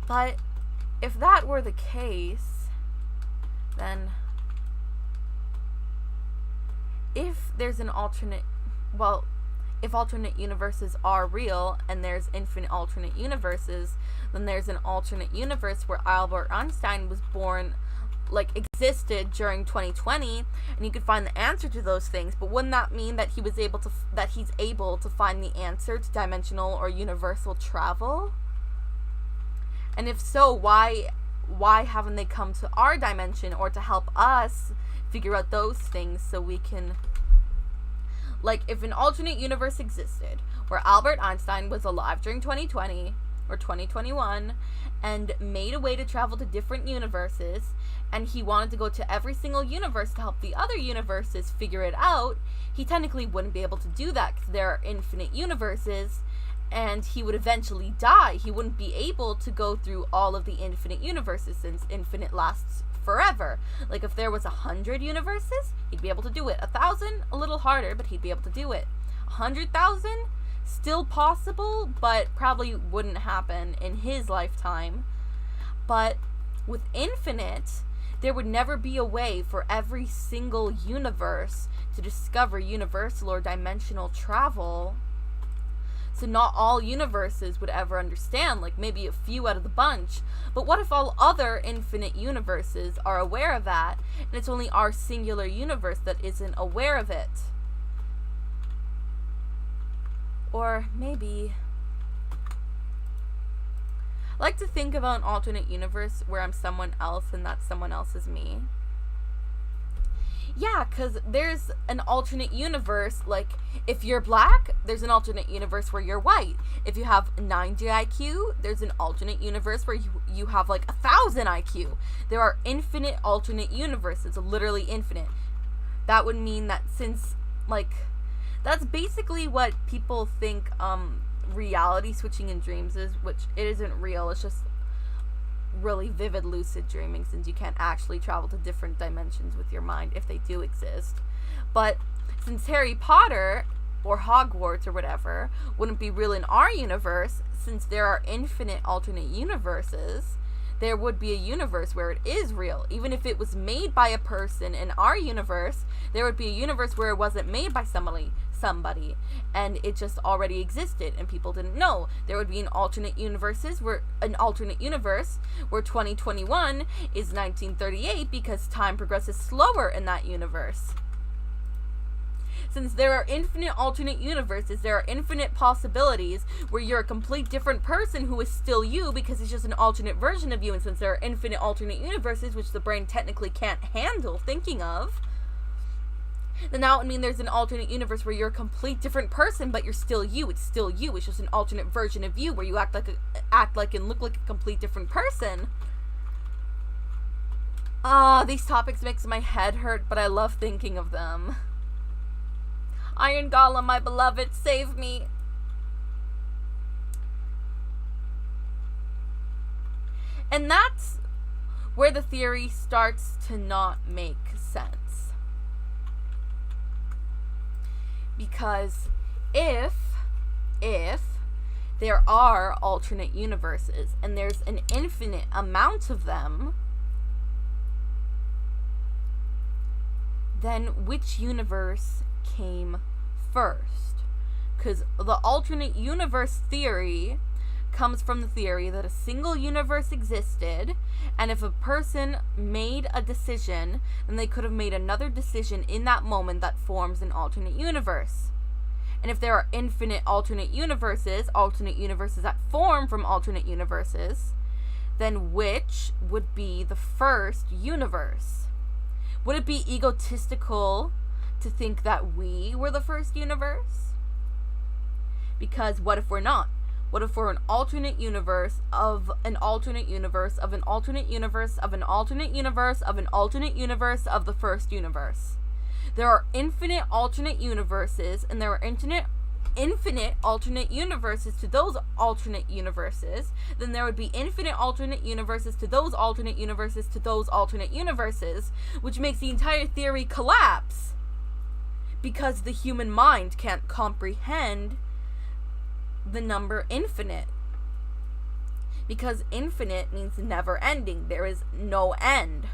But if that were the case, then if there's an alternate, well, if alternate universes are real and there's infinite alternate universes, then there's an alternate universe where Albert Einstein was born, like, existed during 2020, and you could find the answer to those things. But wouldn't that mean that he's able to find the answer to dimensional or universal travel? And if so, why haven't they come to our dimension or to help us figure out those things so we can, like, if an alternate universe existed where Albert Einstein was alive during 2020 or 2021 and made a way to travel to different universes, and he wanted to go to every single universe to help the other universes figure it out, he technically wouldn't be able to do that because there are infinite universes, and he would eventually die. He wouldn't be able to go through all of the infinite universes since infinite lasts forever. Like, if there was 100 universes, he'd be able to do it. 1,000, a little harder, but he'd be able to do it. 100,000, still possible, but probably wouldn't happen in his lifetime. But with infinite, there would never be a way for every single universe to discover universal or dimensional travel. So not all universes would ever understand, like maybe a few out of the bunch. But what if all other infinite universes are aware of that, and it's only our singular universe that isn't aware of it? Or maybe, I like to think about an alternate universe where I'm someone else and that someone else is me. Yeah, because there's an alternate universe, like, if you're black, there's an alternate universe where you're white. If you have 90 IQ, there's an alternate universe where you have, like, 1,000 IQ. There are infinite alternate universes, literally infinite. That would mean that since, like, that's basically what people think, reality switching in dreams is, which it isn't real, it's just really vivid lucid dreaming, since you can't actually travel to different dimensions with your mind if they do exist. But since Harry Potter or Hogwarts or whatever wouldn't be real in our universe, since there are infinite alternate universes, there would be a universe where it is real. Even if it was made by a person in our universe, there would be a universe where it wasn't made by somebody, and it just already existed and people didn't know. There would be an alternate universe where 2021 is 1938 because time progresses slower in that universe. Since there are infinite alternate universes, there are infinite possibilities where you're a complete different person who is still you because it's just an alternate version of you. And since there are infinite alternate universes, which the brain technically can't handle thinking of, then that would mean there's an alternate universe where you're a complete different person, but you're still you. It's still you. It's just an alternate version of you where you act like and look like a complete different person. These topics makes my head hurt, but I love thinking of them. Iron Golem, my beloved, save me. And that's where the theory starts to not make sense. Because if there are alternate universes and there's an infinite amount of them, then which universe came first? Because the alternate universe theory comes from the theory that a single universe existed, and if a person made a decision, then they could have made another decision in that moment that forms an alternate universe. And if there are infinite alternate universes that form from alternate universes, then which would be the first universe? Would it be egotistical to think that we were the first universe? Because what if we're not? What if we're an alternate universe of an alternate universe of an alternate universe of an alternate universe of an alternate universe of the first universe? There are infinite alternate universes, and there are infinite alternate universes to those alternate universes. Then there would be infinite alternate universes to those alternate universes to those alternate universes, which makes the entire theory collapse. Because the human mind can't comprehend the number infinite. Because infinite means never ending. There is no end.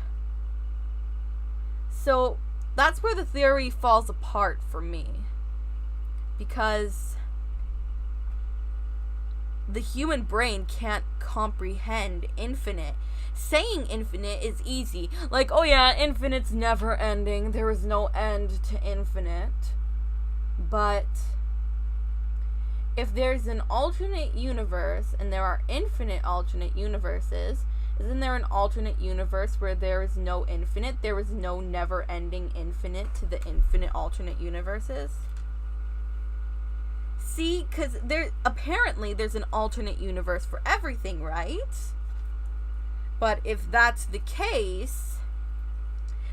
So that's where the theory falls apart for me. Because the human brain can't comprehend infinite. Saying infinite is easy. Like, oh yeah, infinite's never ending. There is no end to infinite. But if there's an alternate universe and there are infinite alternate universes, isn't there an alternate universe where there is no infinite? There is no never-ending infinite to the infinite alternate universes? See, because apparently there's an alternate universe for everything, right? But if that's the case,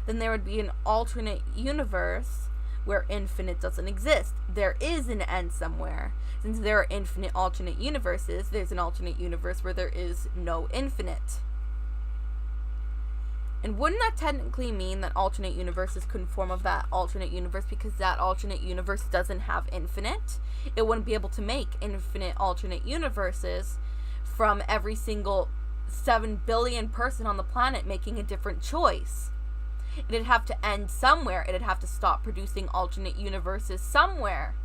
then there would be an alternate universe where infinite doesn't exist. There is an end somewhere. Since there are infinite alternate universes, there's an alternate universe where there is no infinite. And wouldn't that technically mean that alternate universes couldn't form of that alternate universe because that alternate universe doesn't have infinite? It wouldn't be able to make infinite alternate universes from every single 7 billion person on the planet making a different choice. It'd have to end somewhere. It'd have to stop producing alternate universes somewhere.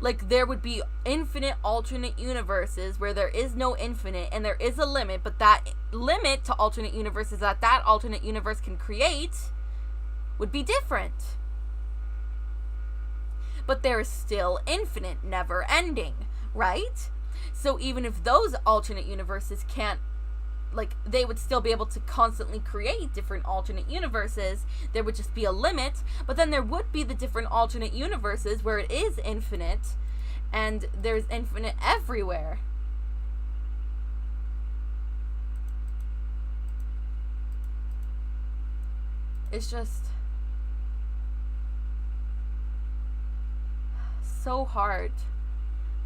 Like, there would be infinite alternate universes where there is no infinite and there is a limit, but that limit to alternate universes that alternate universe can create would be different. But there is still infinite, never ending, right? So even if those alternate universes can't, like, they would still be able to constantly create different alternate universes. There would just be a limit, but then there would be the different alternate universes where it is infinite, and there's infinite everywhere. It's just so hard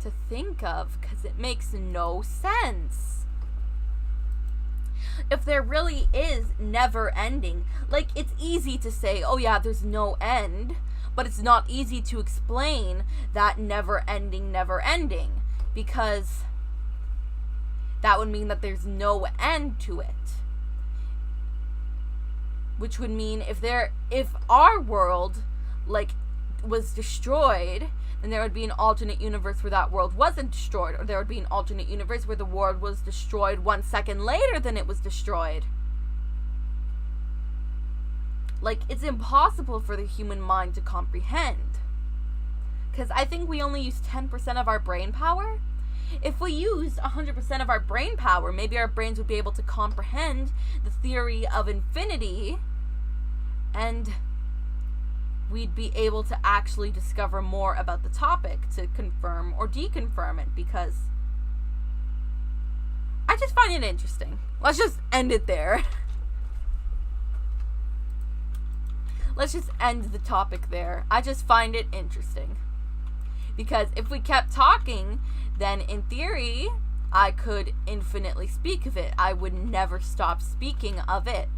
to think of because it makes no sense. If there really is never ending, like, it's easy to say, oh yeah, there's no end, but it's not easy to explain that never ending, because that would mean that there's no end to it. Which would mean if our world, like, was destroyed, then there would be an alternate universe where that world wasn't destroyed, or there would be an alternate universe where the world was destroyed 1 second later than it was destroyed. Like, it's impossible for the human mind to comprehend. Because I think we only use 10% of our brain power. If we used 100% of our brain power, maybe our brains would be able to comprehend the theory of infinity, and we'd be able to actually discover more about the topic to confirm or deconfirm it, because I just find it interesting. Let's just end it there. Let's just end the topic there. I just find it interesting. Because if we kept talking, then in theory, I could infinitely speak of it. I would never stop speaking of it.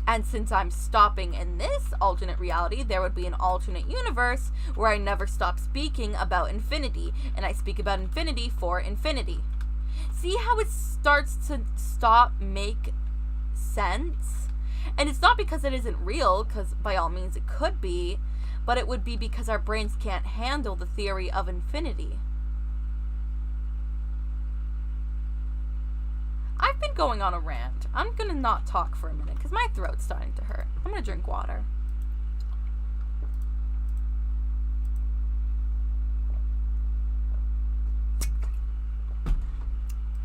And since I'm stopping in this alternate reality, there would be an alternate universe where I never stop speaking about infinity, and I speak about infinity for infinity. See how it starts to make sense? And it's not because it isn't real, because by all means it could be, but it would be because our brains can't handle the theory of infinity. I've been going on a rant. I'm gonna not talk for a minute because my throat's starting to hurt. I'm gonna drink water.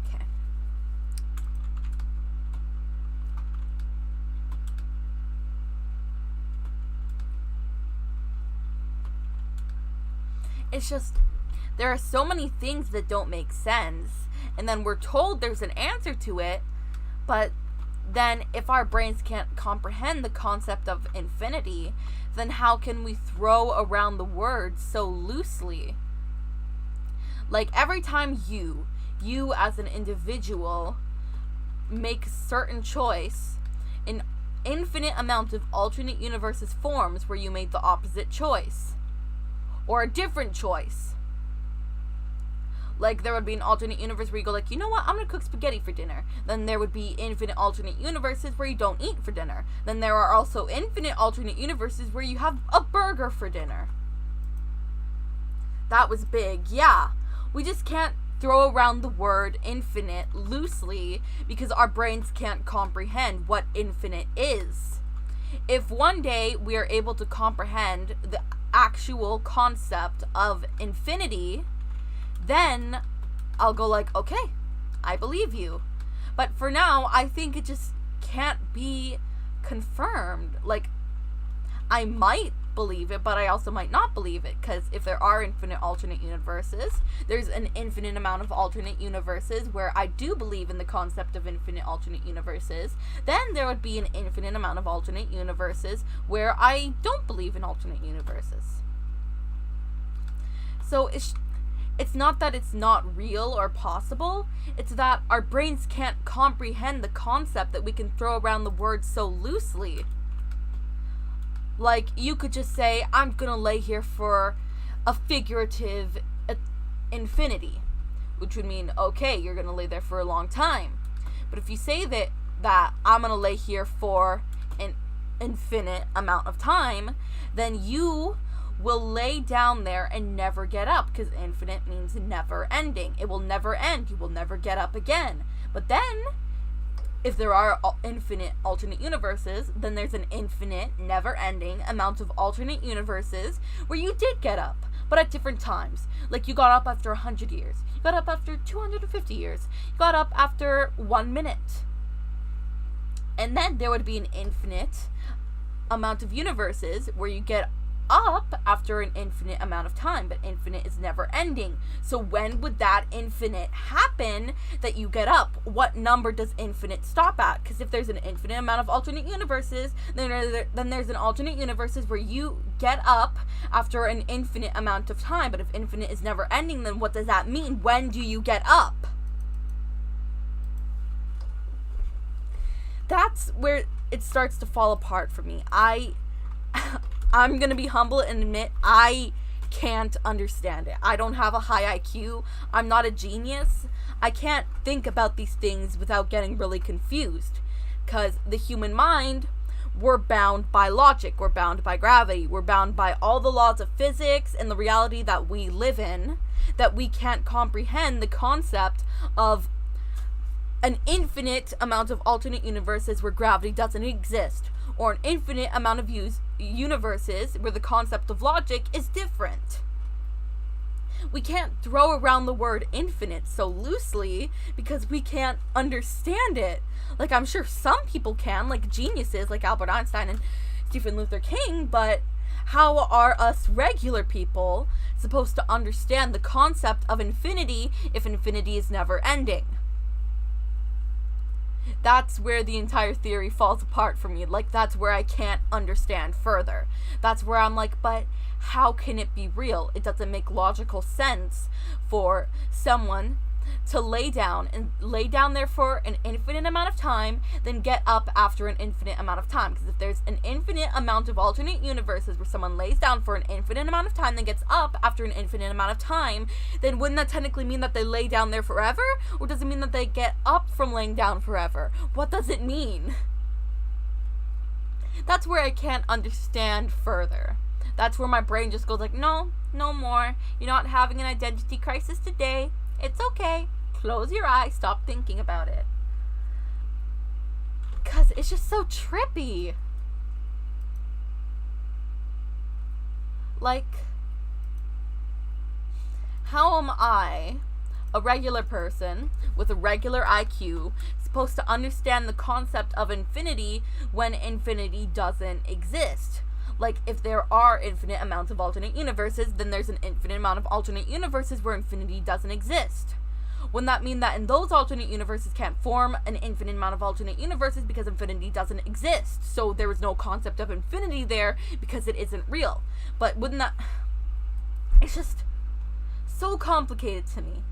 Okay. It's just, there are so many things that don't make sense. And then we're told there's an answer to it, but then if our brains can't comprehend the concept of infinity, then how can we throw around the words so loosely? Like every time you as an individual make a certain choice, an infinite amount of alternate universes forms where you made the opposite choice. Or a different choice. Like, there would be an alternate universe where you go like, you know what, I'm gonna cook spaghetti for dinner. Then there would be infinite alternate universes where you don't eat for dinner. Then there are also infinite alternate universes where you have a burger for dinner. That was big, yeah. We just can't throw around the word infinite loosely because our brains can't comprehend what infinite is. If one day we are able to comprehend the actual concept of infinity, then I'll go like, okay, I believe you. But for now, I think it just can't be confirmed. Like, I might believe it, but I also might not believe it, because if there are infinite alternate universes, there's an infinite amount of alternate universes where I do believe in the concept of infinite alternate universes. Then there would be an infinite amount of alternate universes where I don't believe in alternate universes. So it's not that it's not real or possible, it's that our brains can't comprehend the concept that we can throw around the word so loosely. Like, you could just say, I'm gonna lay here for a figurative infinity, which would mean, okay, you're gonna lay there for a long time. But if you say that I'm gonna lay here for an infinite amount of time, then you will lay down there and never get up, because infinite means never ending. It will never end. You will never get up again. But then, if there are infinite alternate universes, then there's an infinite, never ending amount of alternate universes where you did get up, but at different times. Like, you got up after 100 years. You got up after 250 years. You got up after 1 minute. And then there would be an infinite amount of universes where you get up after an infinite amount of time, but infinite is never ending. So when would that infinite happen that you get up? What number does infinite stop at? Because if there's an infinite amount of alternate universes, then there's an alternate universes where you get up after an infinite amount of time. But if infinite is never ending, then what does that mean? When do you get up? That's where it starts to fall apart for me. I'm gonna be humble and admit I can't understand it. I don't have a high IQ. I'm not a genius. I can't think about these things without getting really confused. Because the human mind, we're bound by logic. We're bound by gravity. We're bound by all the laws of physics and the reality that we live in, that we can't comprehend the concept of an infinite amount of alternate universes where gravity doesn't exist, or an infinite amount of universes where the concept of logic is different. We can't throw around the word infinite so loosely because we can't understand it. Like, I'm sure some people can, like geniuses like Albert Einstein and Stephen Luther King, but how are us regular people supposed to understand the concept of infinity if infinity is never ending? That's where the entire theory falls apart for me. Like, that's where I can't understand further. That's where I'm like, but how can it be real? It doesn't make logical sense for someone to lay down there for an infinite amount of time, then get up after an infinite amount of time. Because if there's an infinite amount of alternate universes where someone lays down for an infinite amount of time, then gets up after an infinite amount of time, then wouldn't that technically mean that they lay down there forever? Or does it mean that they get up from laying down forever? What does it mean? That's where I can't understand further. That's where my brain just goes like, no more. You're not having an identity crisis today. It's okay. Close your eyes. Stop thinking about it. Because it's just so trippy. Like, how am I, a regular person with a regular IQ, supposed to understand the concept of infinity when infinity doesn't exist? Like, if there are infinite amounts of alternate universes, then there's an infinite amount of alternate universes where infinity doesn't exist. Wouldn't that mean that in those alternate universes can't form an infinite amount of alternate universes because infinity doesn't exist? So there is no concept of infinity there because it isn't real. But wouldn't that... It's just so complicated to me.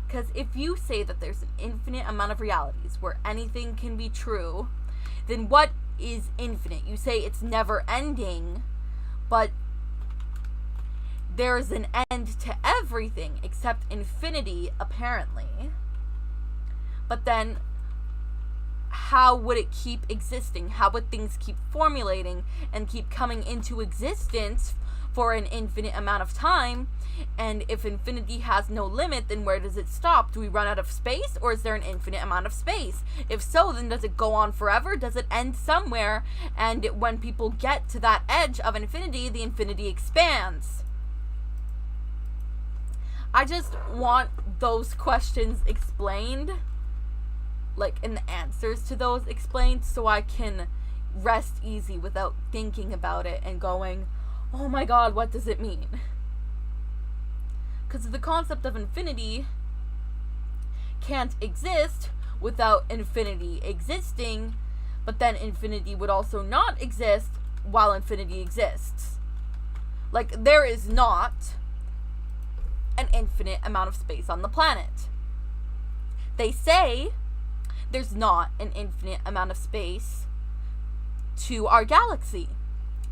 Because if you say that there's an infinite amount of realities where anything can be true, then what is infinite? You say it's never ending, but there's an end to everything except infinity, apparently. But then how would it keep existing? How would things keep formulating and keep coming into existence for an infinite amount of time? And if infinity has no limit, then where does it stop? Do we run out of space, or is there an infinite amount of space? If so, then does it go on forever? Does it end somewhere? And when people get to that edge of infinity, the infinity expands. I just want those questions explained, like, and the answers to those explained, so I can rest easy without thinking about it and going, oh my god, what does it mean? Because the concept of infinity can't exist without infinity existing, but then infinity would also not exist while infinity exists. Like, there is not an infinite amount of space on the planet. They say there's not an infinite amount of space to our galaxy,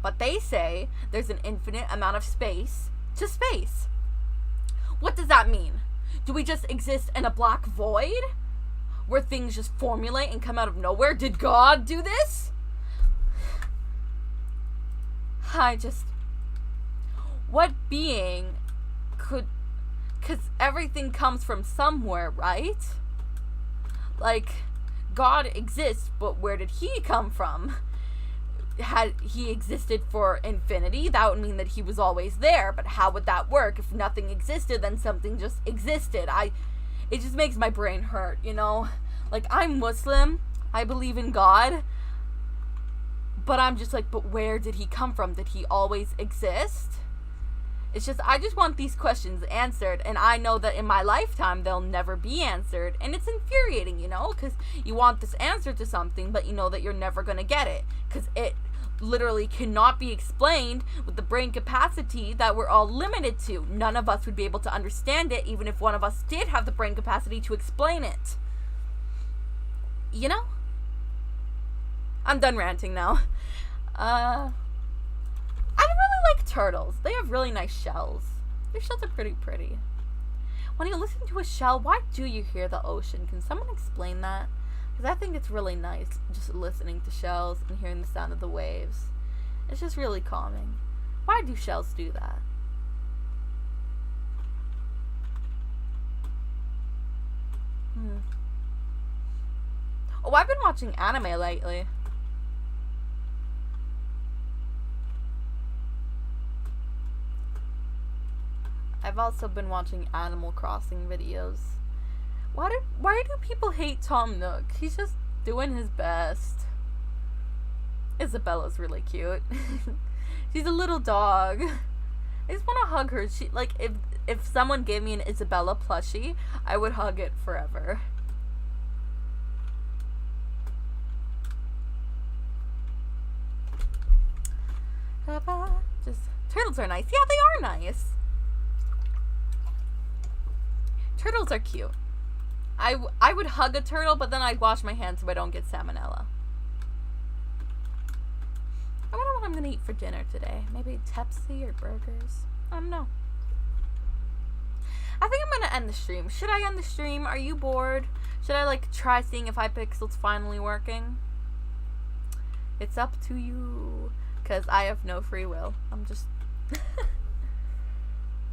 but they say there's an infinite amount of space to space. What does that mean? Do we just exist in a black void where things just formulate and come out of nowhere? Did God do this? What being could... Because everything comes from somewhere, right? Like, God exists, but where did he come from? Had he existed for infinity, that would mean that he was always there. But how would that work? If nothing existed, then something just existed. It just makes my brain hurt, you know? Like, I'm Muslim, I believe in God, but I'm just like, but where did he come from? Did he always exist? It's just, I just want these questions answered, and I know that in my lifetime they'll never be answered, and it's infuriating, you know, because you want this answer to something, but you know that you're never going to get it, because it literally cannot be explained with the brain capacity that we're all limited to. None of us would be able to understand it, even if one of us did have the brain capacity to explain it. You know? I'm done ranting now. I really like turtles. They have really nice shells. Their shells are pretty. When you listen to a shell, why do you hear the ocean? Can someone explain that? Because I think it's really nice just listening to shells and hearing the sound of the waves. It's just really calming. Why do shells do that? Oh, I've been watching anime lately. I've also been watching Animal Crossing videos. Why do people hate Tom Nook? He's just doing his best. Isabella's really cute. She's a little dog. I just want to hug her. She, like, if someone gave me an Isabella plushie, I would hug it forever. Just, turtles are nice. Yeah, they are nice. Turtles are cute. I would hug a turtle, but then I'd wash my hands so I don't get salmonella. I wonder what I'm gonna eat for dinner today. Maybe Tepsi or burgers. I don't know. I think I'm gonna end the stream. Should I end the stream? Are you bored? Should I like try seeing if Hypixel's finally working? It's up to you, cause I have no free will. I'm just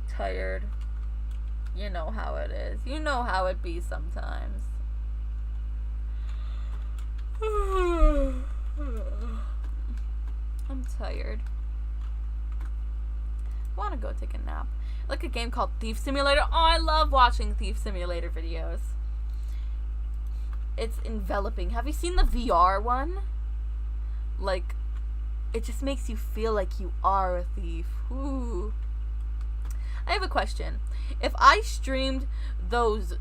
tired. You know how it is. You know how it be sometimes. I'm tired. I want to go take a nap. Like a game called Thief Simulator. Oh, I love watching Thief Simulator videos. It's enveloping. Have you seen the VR one? Like, it just makes you feel like you are a thief. Ooh. I have a question. If I streamed those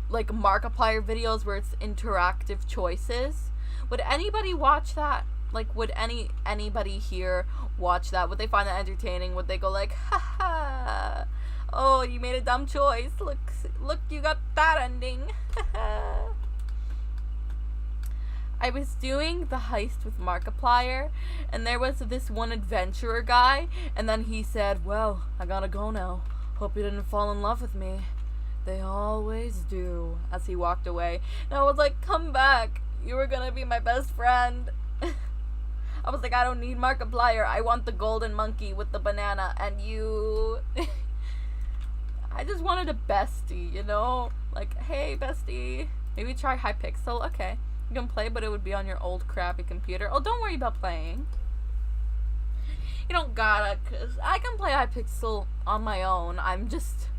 like Markiplier videos where it's interactive choices, would anybody watch that? Like, would anybody here watch that? Would they find that entertaining? Would they go like, haha, oh, you made a dumb choice. Look, you got that ending. I was doing the heist with Markiplier, and there was this one adventurer guy, and then he said, well, I gotta go now. Hope you didn't fall in love with me. They always do, as he walked away. And I was like, come back. You were gonna be my best friend. I was like, I don't need Markiplier. I want the golden monkey with the banana, and you... I just wanted a bestie, you know? Like, hey, bestie. Maybe try Hypixel. Okay. You can play, but it would be on your old crappy computer. Oh, don't worry about playing. You don't gotta, cause I can play Hypixel on my own. I'm just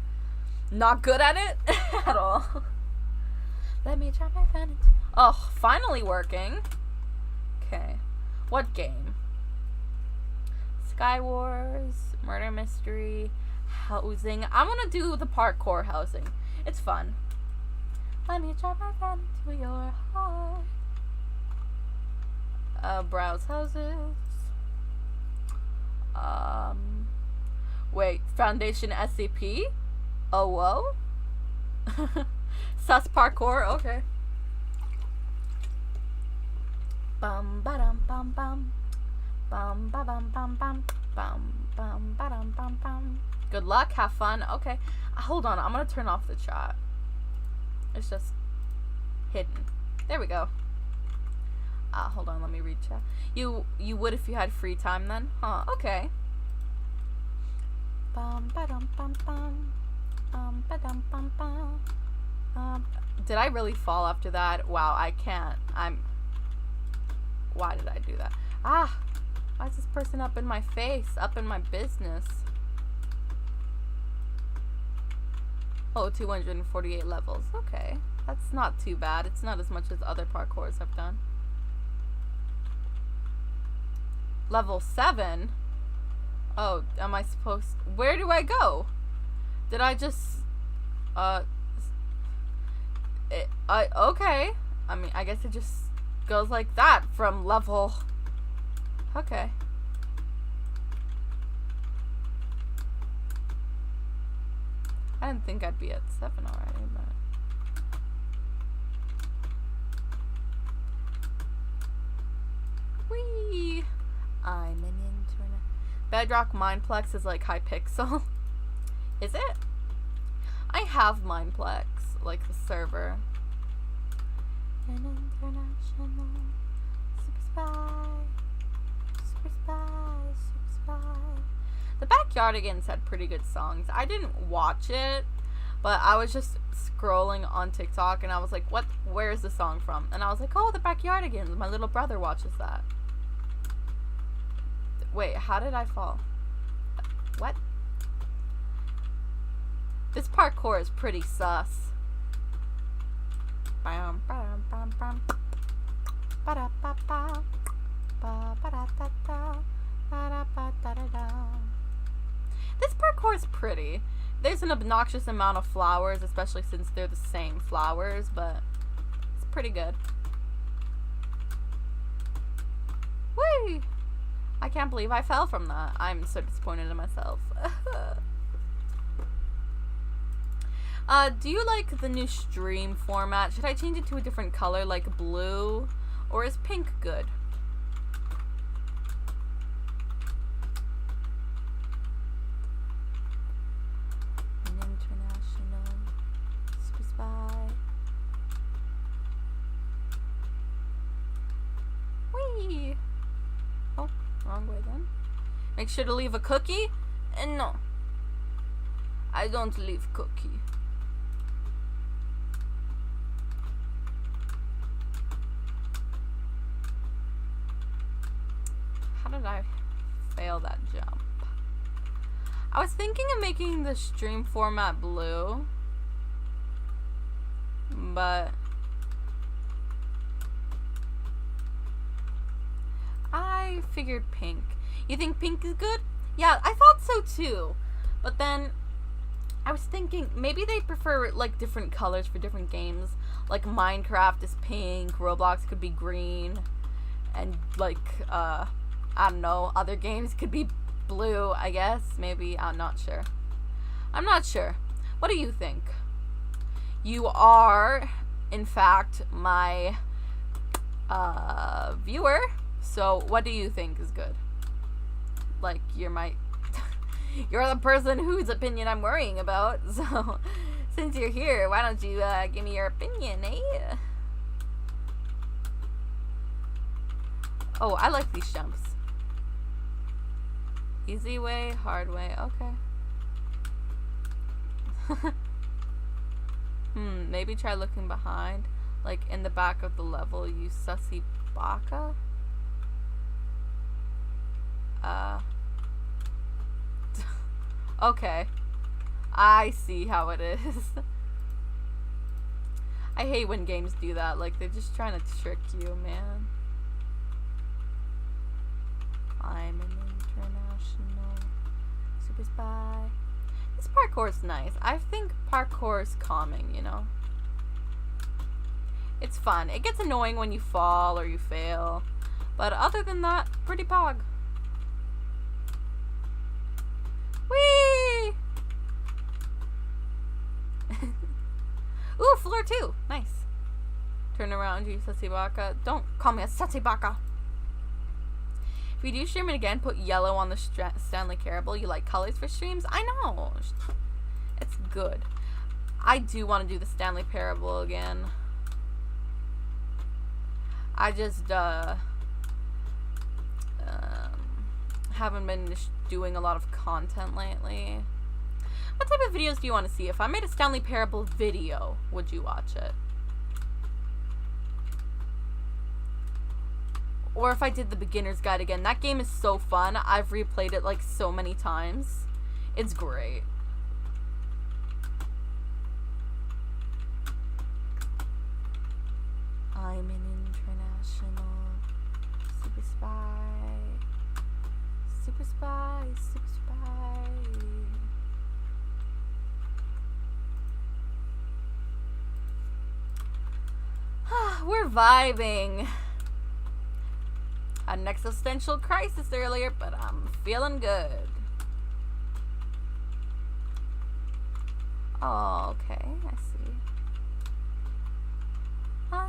not good at it at all. Let me try my fan. Oh, finally working. Okay. What game? Sky Wars, Murder Mystery, Housing. I'm gonna do the parkour housing. It's fun. Let me try my fan into your heart. Browse houses. Wait, Foundation SCP? Oh, whoa? Sus parkour, okay. Bum ba dum bum bum. Bum ba bum bum bum. Bum bum ba dum bum bum. Good luck, have fun. Okay. Hold on, I'm gonna turn off the chat. It's just hidden. There we go. Hold on, let me read chat. You would if you had free time then? Huh, okay. Bum ba dum bum bum. Bum ba dum bum bum. Did I really fall after that? Wow, I can't. Why did I do that? Why is this person up in my face? Up in my business? Oh, 248 levels. Okay. That's not too bad. It's not as much as other parkours I've done. Level 7? Oh, am I supposed... Where do I go? Did I just... okay. I mean, I guess it just goes like that from level... Okay. I didn't think I'd be at 7 already, but... Whee! I'm an internet. Bedrock Mindplex is like Hypixel. Is it? I have Mindplex, like the server. An international super spy. Super spy, super spy. The Backyardigans had pretty good songs. I didn't watch it, but I was just scrolling on TikTok and I was like, what? Where's the song from? And I was like, oh, the Backyardigans. My little brother watches that. Wait, how did I fall? What? This parkour is pretty sus. Bam, bam, bam, bam. Ba-da-ba-ba. Ba-ba-da-da-da. Ba-da-ba-da-da-da. This parkour is pretty. There's an obnoxious amount of flowers, especially since they're the same flowers, but it's pretty good. Whee! I can't believe I fell from that. I'm so disappointed in myself. Do you like the new stream format? Should I change it to a different color, like blue? Or is pink good? An international super spy. Whee! Oh, wrong way then. Make sure to leave a cookie? And no. I don't leave cookie. How did I fail that jump? I was thinking of making the stream format blue, but I figured pink. You think pink is good? Yeah, I thought so too. But then I was thinking maybe they prefer like different colors for different games. Like Minecraft is pink, Roblox could be green, and like I don't know, other games could be blue, I guess. Maybe, I'm not sure. I'm not sure. What do you think? You are, in fact, my viewer. So what do you think is good? Like, you're my you're the person whose opinion I'm worrying about. So since you're here, why don't you give me your opinion, eh? Oh, I like these jumps. Easy way, hard way, okay. Maybe try looking behind. Like in the back of the level, you sussy baka. Okay. I see how it is. I hate when games do that. Like, they're just trying to trick you, man. I'm an international super spy. This parkour is nice. I think parkour is calming, you know? It's fun. It gets annoying when you fall or you fail. But other than that, pretty pog. Whee! Ooh, floor 2. Nice. Turn around, you sussy baka. Don't call me a sussy baka. If you do stream it again, put yellow on the Stanley Parable. You like colors for streams? I know. It's good. I do want to do the Stanley Parable again. I just haven't been doing a lot of content lately. What type of videos do you want to see? If I made a Stanley Parable video, would you watch it? Or if I did the beginner's guide again. That game is so fun. I've replayed it like so many times. It's great. I'm an international super spy. Super spy, super spy. We're vibing. Had an existential crisis earlier, but I'm feeling good. Oh, okay, I see. Nice.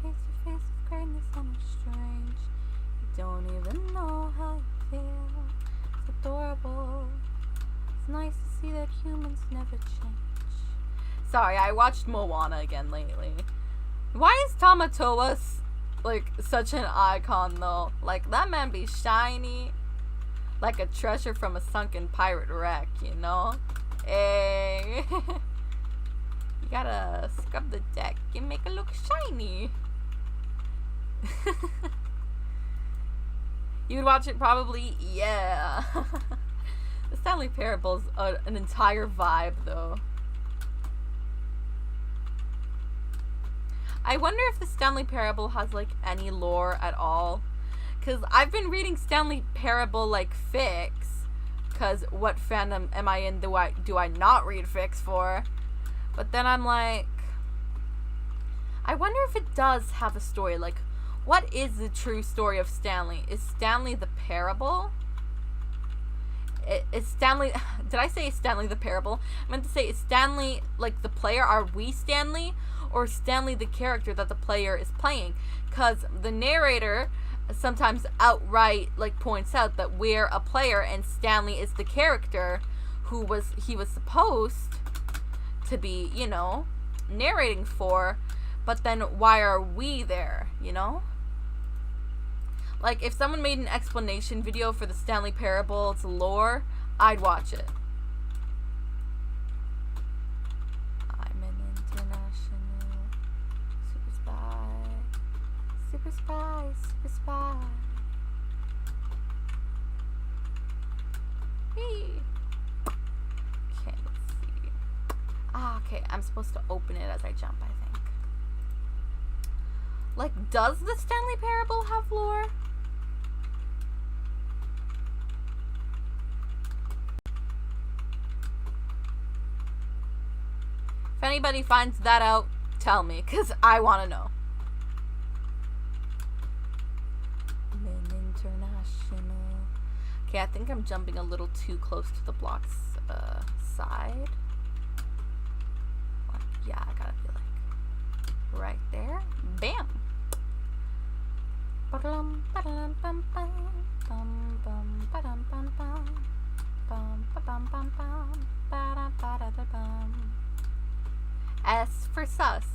Face to face with greatness and it's strange. You don't even know how you feel. It's adorable. It's nice to see that humans never change. Sorry, I watched Moana again lately. Why is Tamatoa like such an icon though? Like, that man be shiny like a treasure from a sunken pirate wreck, you know? Hey. You gotta scrub the deck and make it look shiny. You'd watch it probably? Yeah. The Stanley Parable's an entire vibe though. I wonder if the Stanley Parable has like any lore at all. Cause I've been reading Stanley Parable like fics. Cause what fandom am I in? Do I not read fics for? But then I'm like, I wonder if it does have a story. Like, What is the true story of Stanley? Is Stanley the parable? Is Stanley... Did I say Stanley the parable? I meant to say, is Stanley, like, the player? Are we Stanley? Or is Stanley the character that the player is playing? Because the narrator sometimes outright, like, points out that we're a player and Stanley is the character who he was supposed to be, you know, narrating for. But then why are we there, you know? Like, if someone made an explanation video for the Stanley Parable, its lore, I'd watch it. I'm an international super spy. Super spy, super spy. Hey. Okay, let's see. Ah, okay, I'm supposed to open it as I jump, I think. Like, does the Stanley Parable have lore? If anybody finds that out, tell me, because I want to know. International. Okay, I think I'm jumping a little too close to the block's side. Yeah, I gotta be like right there. Bam! S for sus.